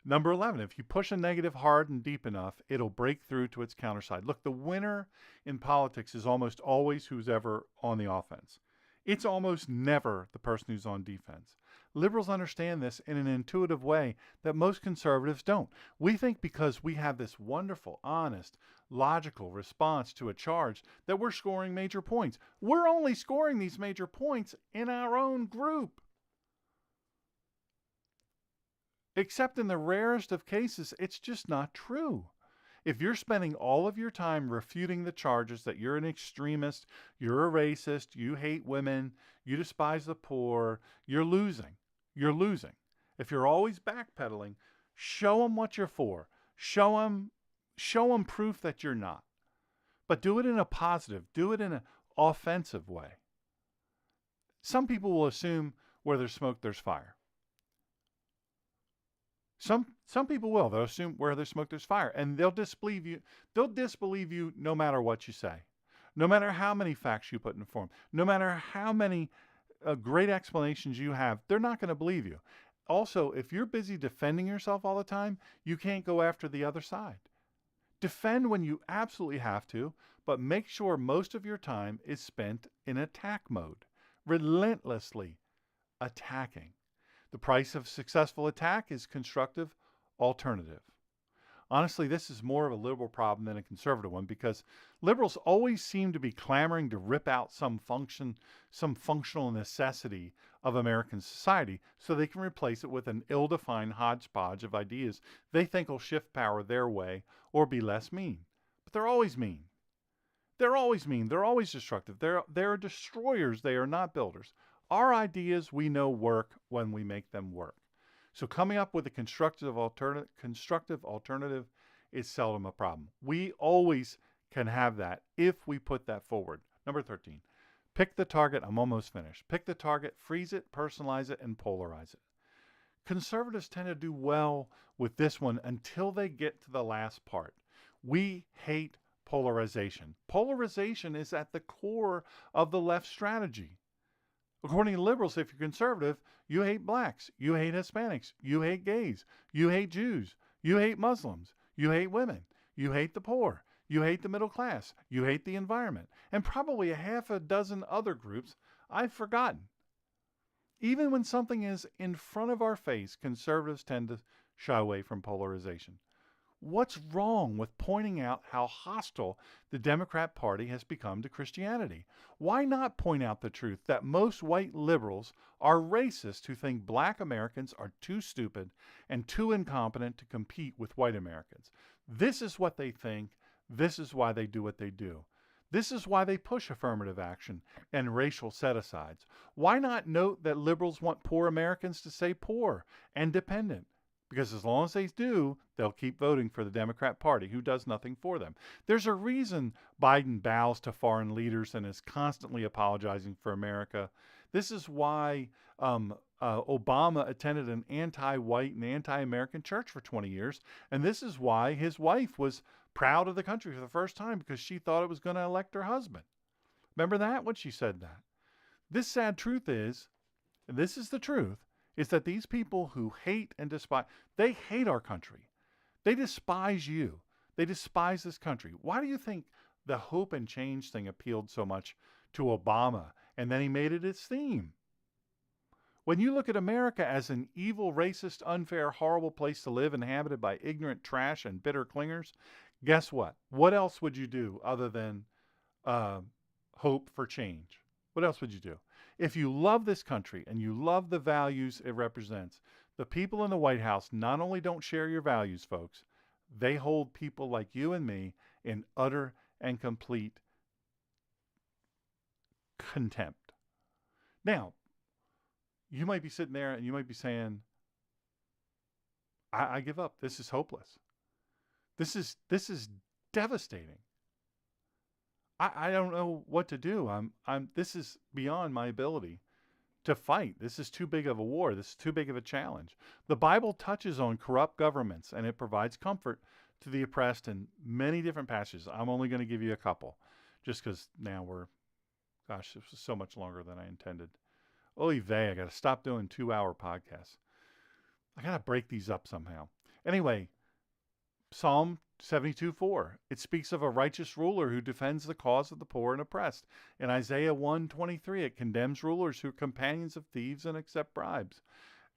Number 11, if you push a negative hard and deep enough, it'll break through to its counterside. Look, the winner in politics is almost always who's ever on the offense. It's almost never the person who's on defense. Liberals understand this in an intuitive way that most conservatives don't. We think because we have this wonderful, honest, logical response to a charge that we're scoring major points. We're only scoring these major points in our own group. Except in the rarest of cases, it's just not true. If you're spending all of your time refuting the charges that you're an extremist, you're a racist, you hate women, you despise the poor, you're losing. You're losing. If you're always backpedaling, show them what you're for. Show them proof that you're not. But do it in a positive, do it in an offensive way. Some people will assume where there's smoke, there's fire. Some people will. They'll assume where there's smoke, there's fire. And they'll disbelieve you. They'll disbelieve you no matter what you say. No matter how many facts you put in form. No matter how many great explanations you have. They're not going to believe you. Also, if you're busy defending yourself all the time, you can't go after the other side. Defend when you absolutely have to, but make sure most of your time is spent in attack mode, relentlessly attacking. The price of successful attack is constructive alternative. Honestly, this is more of a liberal problem than a conservative one because liberals always seem to be clamoring to rip out some functional necessity of American society so they can replace it with an ill-defined hodgepodge of ideas they think will shift power their way or be less mean. But they're always mean. They're always mean. They're always destructive. They're destroyers. They are not builders. Our ideas we know work when we make them work. So coming up with a constructive alternative is seldom a problem. We always can have that if we put that forward. Number 13, pick the target. I'm almost finished. Pick the target, freeze it, personalize it, and polarize it. Conservatives tend to do well with this one until they get to the last part. We hate polarization. Polarization is at the core of the left strategy. According to liberals, if you're conservative, you hate blacks, you hate Hispanics, you hate gays, you hate Jews, you hate Muslims, you hate women, you hate the poor, you hate the middle class, you hate the environment, and probably a half a dozen other groups I've forgotten. Even when something is in front of our face, conservatives tend to shy away from polarization. What's wrong with pointing out how hostile the Democrat Party has become to Christianity? Why not point out the truth that most white liberals are racists who think black Americans are too stupid and too incompetent to compete with white Americans? This is what they think. This is why they do what they do. This is why they push affirmative action and racial set-asides. Why not note that liberals want poor Americans to stay poor and dependent? Because as long as they do, they'll keep voting for the Democrat Party, who does nothing for them. There's a reason Biden bows to foreign leaders and is constantly apologizing for America. This is why Obama attended an anti-white and anti-American church for 20 years. And this is why his wife was proud of the country for the first time, because she thought it was going to elect her husband. Remember that when she said that? This sad truth is, and this is the truth, is that these people who hate and despise, they hate our country. They despise you. They despise this country. Why do you think the hope and change thing appealed so much to Obama and then he made it his theme? When you look at America as an evil, racist, unfair, horrible place to live inhabited by ignorant trash and bitter clingers, guess what? What else would you do other than hope for change? What else would you do? If you love this country and you love the values it represents, the people in the White House not only don't share your values, folks, they hold people like you and me in utter and complete contempt. Now, you might be sitting there and you might be saying, I give up. This is hopeless. This is devastating. I don't know what to do. This is beyond my ability to fight. This is too big of a war. This is too big of a challenge. The Bible touches on corrupt governments and it provides comfort to the oppressed in many different passages. I'm only going to give you a couple just because now this was so much longer than I intended. Oy vey, I got to stop doing 2-hour podcasts. I got to break these up somehow. Anyway, Psalm 72:4. It speaks of a righteous ruler who defends the cause of the poor and oppressed. In Isaiah 1:23, it condemns rulers who are companions of thieves and accept bribes.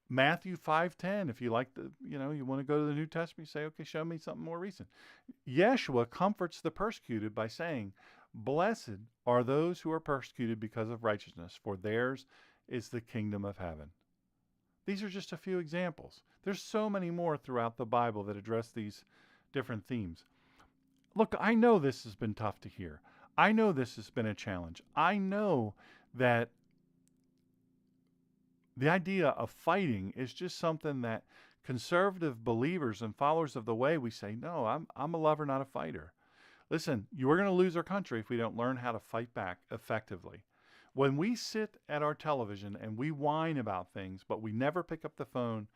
Matthew 5:10, if you like you want to go to the New Testament, you say, okay, show me something more recent. Yeshua comforts the persecuted by saying, blessed are those who are persecuted because of righteousness, for theirs is the kingdom of heaven. These are just a few examples. There's so many more throughout the Bible that address these different themes. Look, I know this has been tough to hear. I know this has been a challenge. I know that the idea of fighting is just something that conservative believers and followers of the way, we say, no, I'm a lover, not a fighter. Listen, we're going to lose our country if we don't learn how to fight back effectively. When we sit at our television and we whine about things, but we never pick up the phone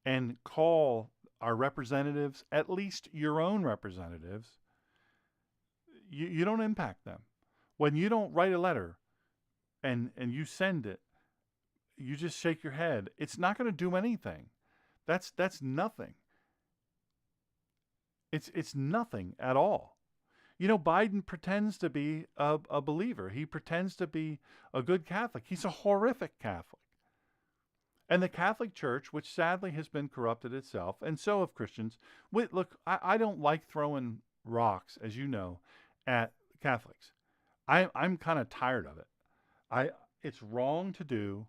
and call our representatives, at least your own representatives, you don't impact them. When you don't write a letter and you send it, you just shake your head. It's not going to do anything. That's nothing. It's nothing at all. You know, Biden pretends to be a believer. He pretends to be a good Catholic. He's a horrific Catholic. And the Catholic Church, which sadly has been corrupted itself, and so have Christians. Look, I don't like throwing rocks, as you know, at Catholics. I'm kind of tired of it. It's wrong to do,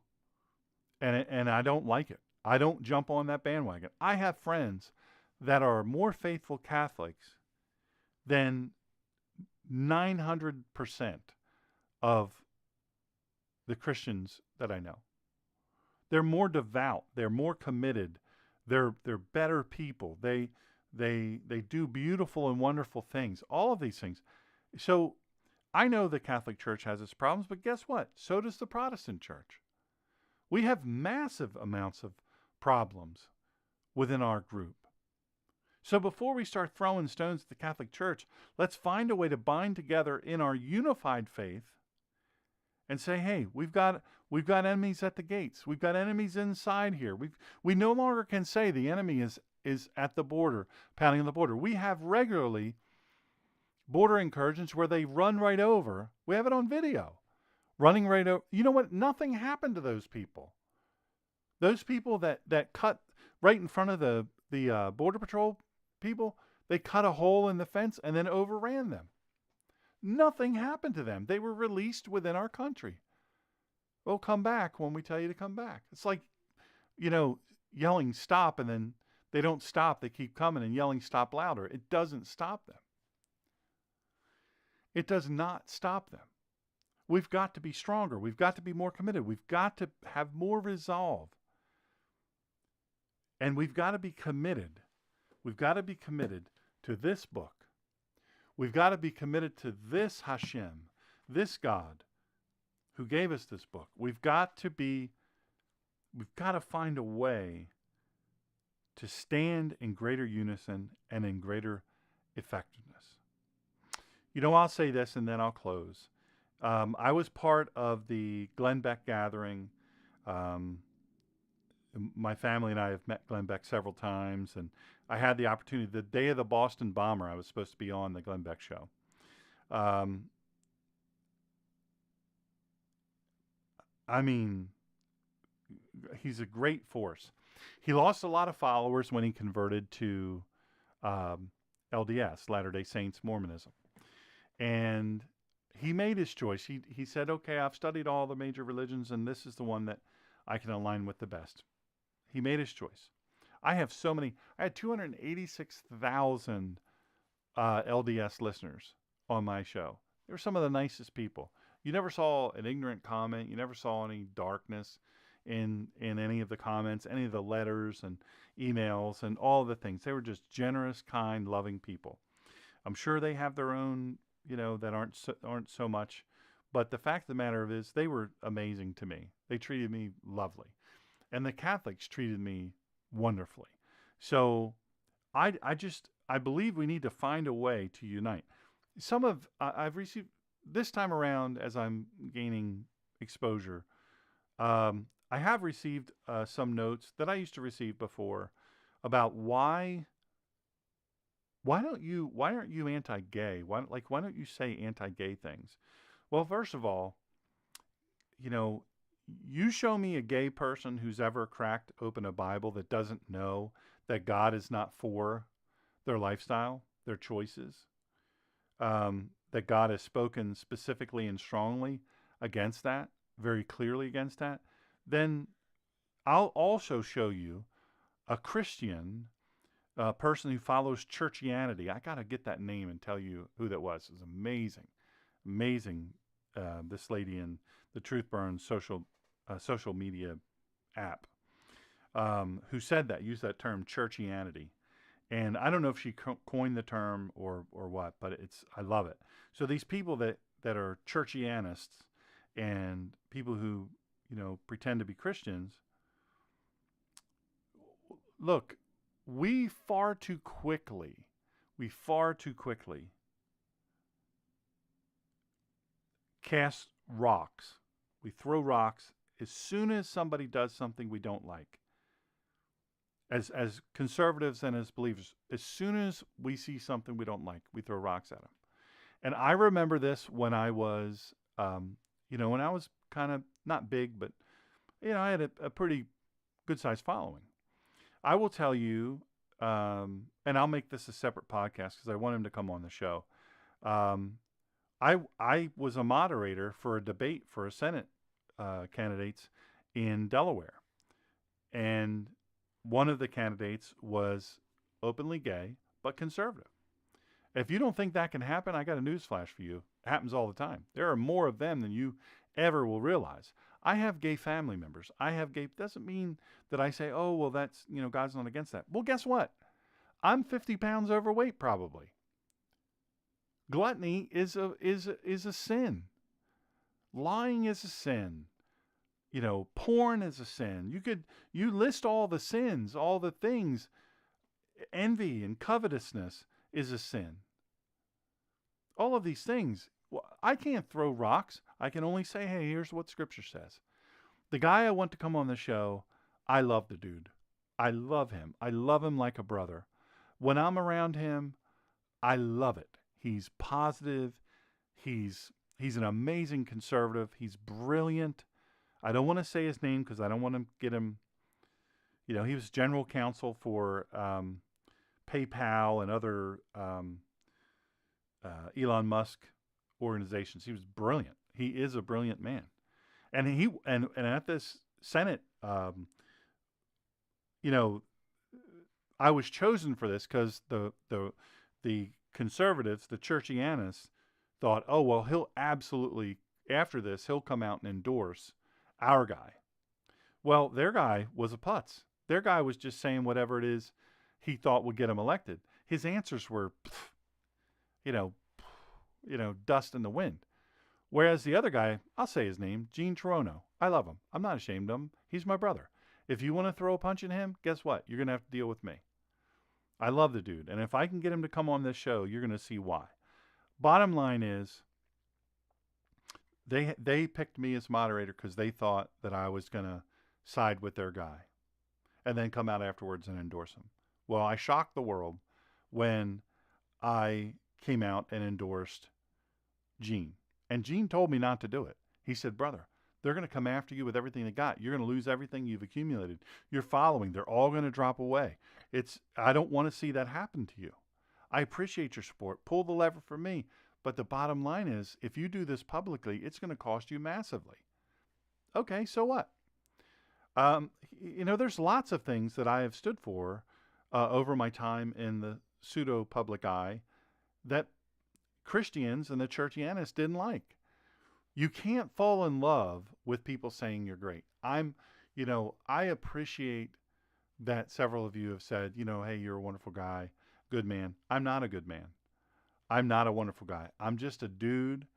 and I don't like it. I don't jump on that bandwagon. I have friends that are more faithful Catholics than 900% of the Christians that I know. They're more devout. They're more committed. They're better people. They do beautiful and wonderful things. All of these things. So I know the Catholic Church has its problems, but guess what? So does the Protestant Church. We have massive amounts of problems within our group. So before we start throwing stones at the Catholic Church, let's find a way to bind together in our unified faith and say, hey, we've got enemies at the gates. We've got enemies inside here. We no longer can say the enemy is at the border, pounding on the border. We have regularly border incursions where they run right over. We have it on video. Running right over. You know what? Nothing happened to those people. Those people that cut right in front of the Border Patrol people, they cut a hole in the fence and then overran them. Nothing happened to them. They were released within our country. Well, come back when we tell you to come back. It's like, yelling stop and then they don't stop. They keep coming and yelling stop louder. It doesn't stop them. It does not stop them. We've got to be stronger. We've got to be more committed. We've got to have more resolve. And we've got to be committed. We've got to be committed to this book. We've got to be committed to this Hashem, this God who gave us this book. We've got to find a way to stand in greater unison and in greater effectiveness. I'll say this and then I'll close. I was part of the Glenn Beck gathering. My family and I have met Glenn Beck several times, and I had the opportunity, the day of the Boston bomber, I was supposed to be on the Glenn Beck show. He's a great force. He lost a lot of followers when he converted to LDS, Latter-day Saints Mormonism. And he made his choice. He said, okay, I've studied all the major religions, and this is the one that I can align with the best. He made his choice. I had 286,000 LDS listeners on my show. They were some of the nicest people. You never saw an ignorant comment. You never saw any darkness in any of the comments, any of the letters and emails and all the things. They were just generous, kind, loving people. I'm sure they have their own, that aren't so much. But the fact of the matter is they were amazing to me. They treated me lovely. And the Catholics treated me wonderfully. So I believe we need to find a way to unite. I've received this time around, as I'm gaining exposure, I have received some notes that I used to receive before about why aren't you anti-gay? Why don't you say anti-gay things? Well, first of all, you show me a gay person who's ever cracked open a Bible that doesn't know that God is not for their lifestyle, their choices, that God has spoken specifically and strongly against that, very clearly against that, then I'll also show you a Christian person who follows churchianity. I got to get that name and tell you who that was. It was amazing. This lady in the Truth Burns social media app who said that, used that term, churchianity. And I don't know if she coined the term or what, but I love it. So these people that are churchianists and people who, pretend to be Christians, look, we far too quickly cast rocks. We throw rocks as soon as somebody does something we don't like. as conservatives and as believers, as soon as we see something we don't like, we throw rocks at them. And I remember this when I was, when I was kind of not big, but I had a pretty good sized following. I will tell you, and I'll make this a separate podcast because I want him to come on the show. Um, I was a moderator for a debate for a Senate candidates in Delaware, and one of the candidates was openly gay but conservative. If you don't think that can happen, I got a news flash for you. It happens all the time. There are more of them than you ever will realize. I have gay family members. I have gay, doesn't mean that I say, oh, well, that's, God's not against that. Well, guess what? I'm 50 pounds overweight probably. Gluttony is a sin. Lying is a sin. Porn is a sin. You list all the sins, all the things. Envy and covetousness is a sin. All of these things. Well, I can't throw rocks. I can only say, hey, here's what Scripture says. The guy I want to come on the show, I love the dude. I love him. I love him like a brother. When I'm around him, I love it. He's positive. He's an amazing conservative. He's brilliant. I don't want to say his name because I don't want to get him. He was general counsel for PayPal and other Elon Musk organizations. He was brilliant. He is a brilliant man. And and at this Senate, I was chosen for this because the conservatives, the churchianists, thought, oh well, he'll absolutely, after this, he'll come out and endorse our guy. Well, their guy was a putz. Their guy was just saying whatever it is he thought would get him elected. His answers were, dust in the wind. Whereas the other guy, I'll say his name, Gene Trono. I love him. I'm not ashamed of him. He's my brother. If you want to throw a punch at him, guess what? You're going to have to deal with me. I love the dude. And if I can get him to come on this show, you're going to see why. Bottom line is, they picked me as moderator because they thought that I was going to side with their guy and then come out afterwards and endorse him. Well, I shocked the world when I came out and endorsed Gene. And Gene told me not to do it. He said, brother, they're going to come after you with everything they got. You're going to lose everything you've accumulated. You're following. They're all going to drop away. I don't want to see that happen to you. I appreciate your support. Pull the lever for me. But the bottom line is, if you do this publicly, it's going to cost you massively. Okay, so what? There's lots of things that I have stood for over my time in the pseudo-public eye that Christians and the churchianists didn't like. You can't fall in love with people saying you're great. I appreciate that several of you have said, hey, you're a wonderful guy, good man. I'm not a good man. I'm not a wonderful guy. I'm just a dude.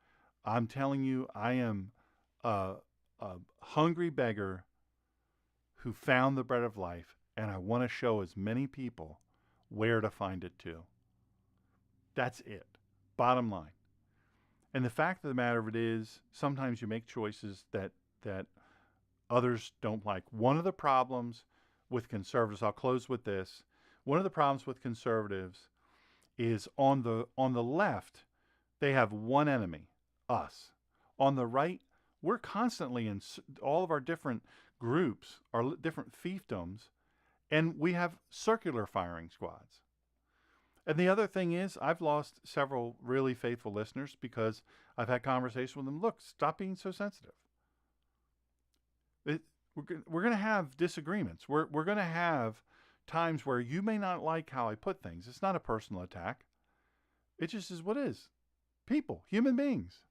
I'm telling you, I am a hungry beggar who found the bread of life, and I want to show as many people where to find it too. That's it. Bottom line. And the fact of the matter of it is, sometimes you make choices that others don't like. One of the problems with conservatives, I'll close with this. One of the problems with conservatives is on the left, they have one enemy, us. On the right, we're constantly in all of our different groups, our different fiefdoms, and we have circular firing squads. And the other thing is, I've lost several really faithful listeners because I've had conversations with them. Look, stop being so sensitive. We're going to have disagreements. We're going to have times where you may not like how I put things. It's not a personal attack. It just is what it is. People, human beings.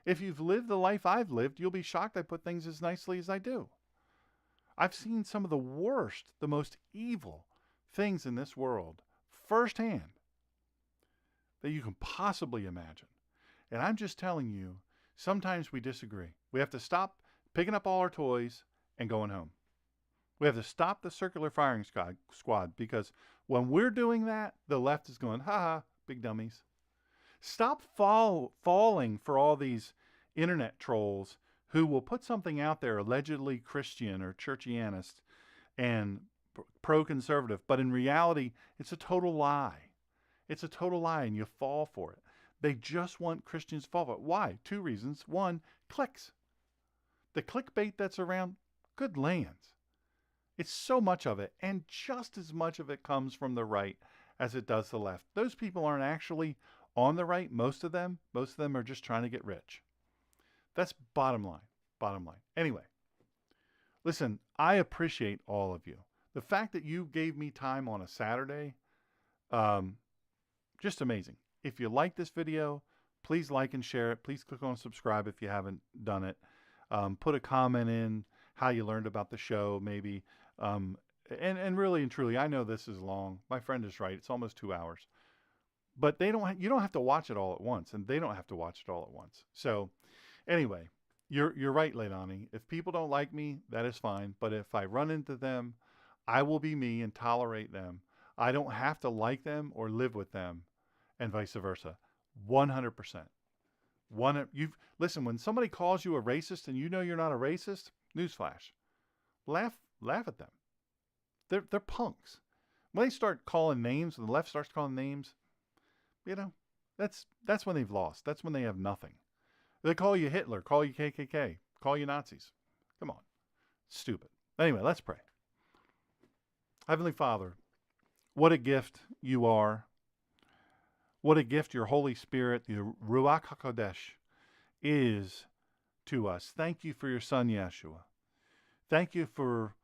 If you've lived the life I've lived, you'll be shocked I put things as nicely as I do. I've seen some of the worst, the most evil things in this world firsthand that you can possibly imagine. And I'm just telling you, sometimes we disagree. We have to stop picking up all our toys and going home. We have to stop the circular firing squad because when we're doing that, the left is going, ha, big dummies. Stop falling for all these internet trolls who will put something out there allegedly Christian or churchianist and pro-conservative, but in reality, it's a total lie. It's a total lie, and you fall for it. They just want Christians to fall for it. Why? Two reasons. One, clicks. The clickbait that's around, good lands. It's so much of it, and just as much of it comes from the right as it does the left. Those people aren't actually on the right, most of them. Most of them are just trying to get rich. That's bottom line. Bottom line. Anyway, listen, I appreciate all of you. The fact that you gave me time on a Saturday, just amazing. If you like this video, please like and share it. Please click on subscribe if you haven't done it. Put a comment in how you learned about the show, maybe. And really and truly, I know this is long. My friend is right. It's almost 2 hours. But you don't have to watch it all at once, and they don't have to watch it all at once. So anyway, you're right, Leilani. If people don't like me, that is fine. But if I run into them, I will be me and tolerate them. I don't have to like them or live with them, and vice versa. 100%. Listen, when somebody calls you a racist and you know you're not a racist, newsflash, laugh at them. They're punks. When they start calling names, when the left starts calling names, that's when they've lost. That's when they have nothing. They call you Hitler, call you KKK, call you Nazis. Come on. Stupid. Anyway, let's pray. Heavenly Father, what a gift you are. What a gift your Holy Spirit, the Ruach HaKodesh, is to us. Thank you for your Son, Yeshua. Thank you for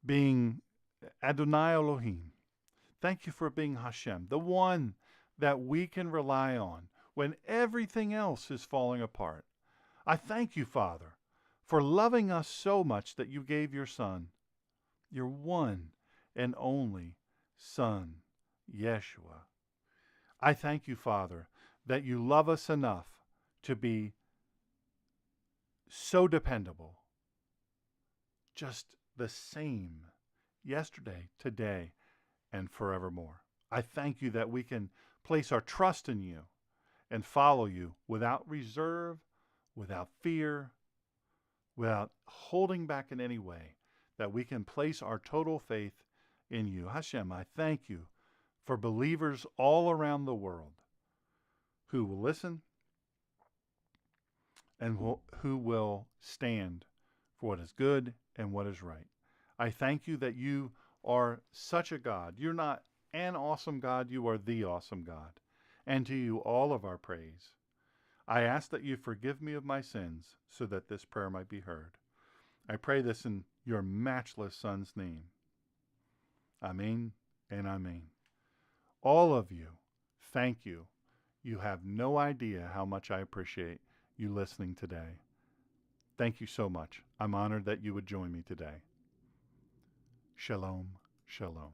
being Adonai Elohim. Thank you for being Hashem, the one that we can rely on when everything else is falling apart. I thank you, Father, for loving us so much that you gave your Son, your one and only Son, Yeshua. I thank you, Father, that you love us enough to be so dependable, just the same yesterday, today, and forevermore. I thank you that we can place our trust in you and follow you without reserve, without fear, without holding back in any way, that we can place our total faith in you. Hashem, I thank you for believers all around the world who will listen and who will stand for what is good and what is right. I thank you that you are such a God. You're not an awesome God, you are the awesome God. And to you all of our praise. I ask that you forgive me of my sins so that this prayer might be heard. I pray this in your matchless Son's name. Amen and amen. All of you, thank you. You have no idea how much I appreciate you listening today. Thank you so much. I'm honored that you would join me today. Shalom, shalom.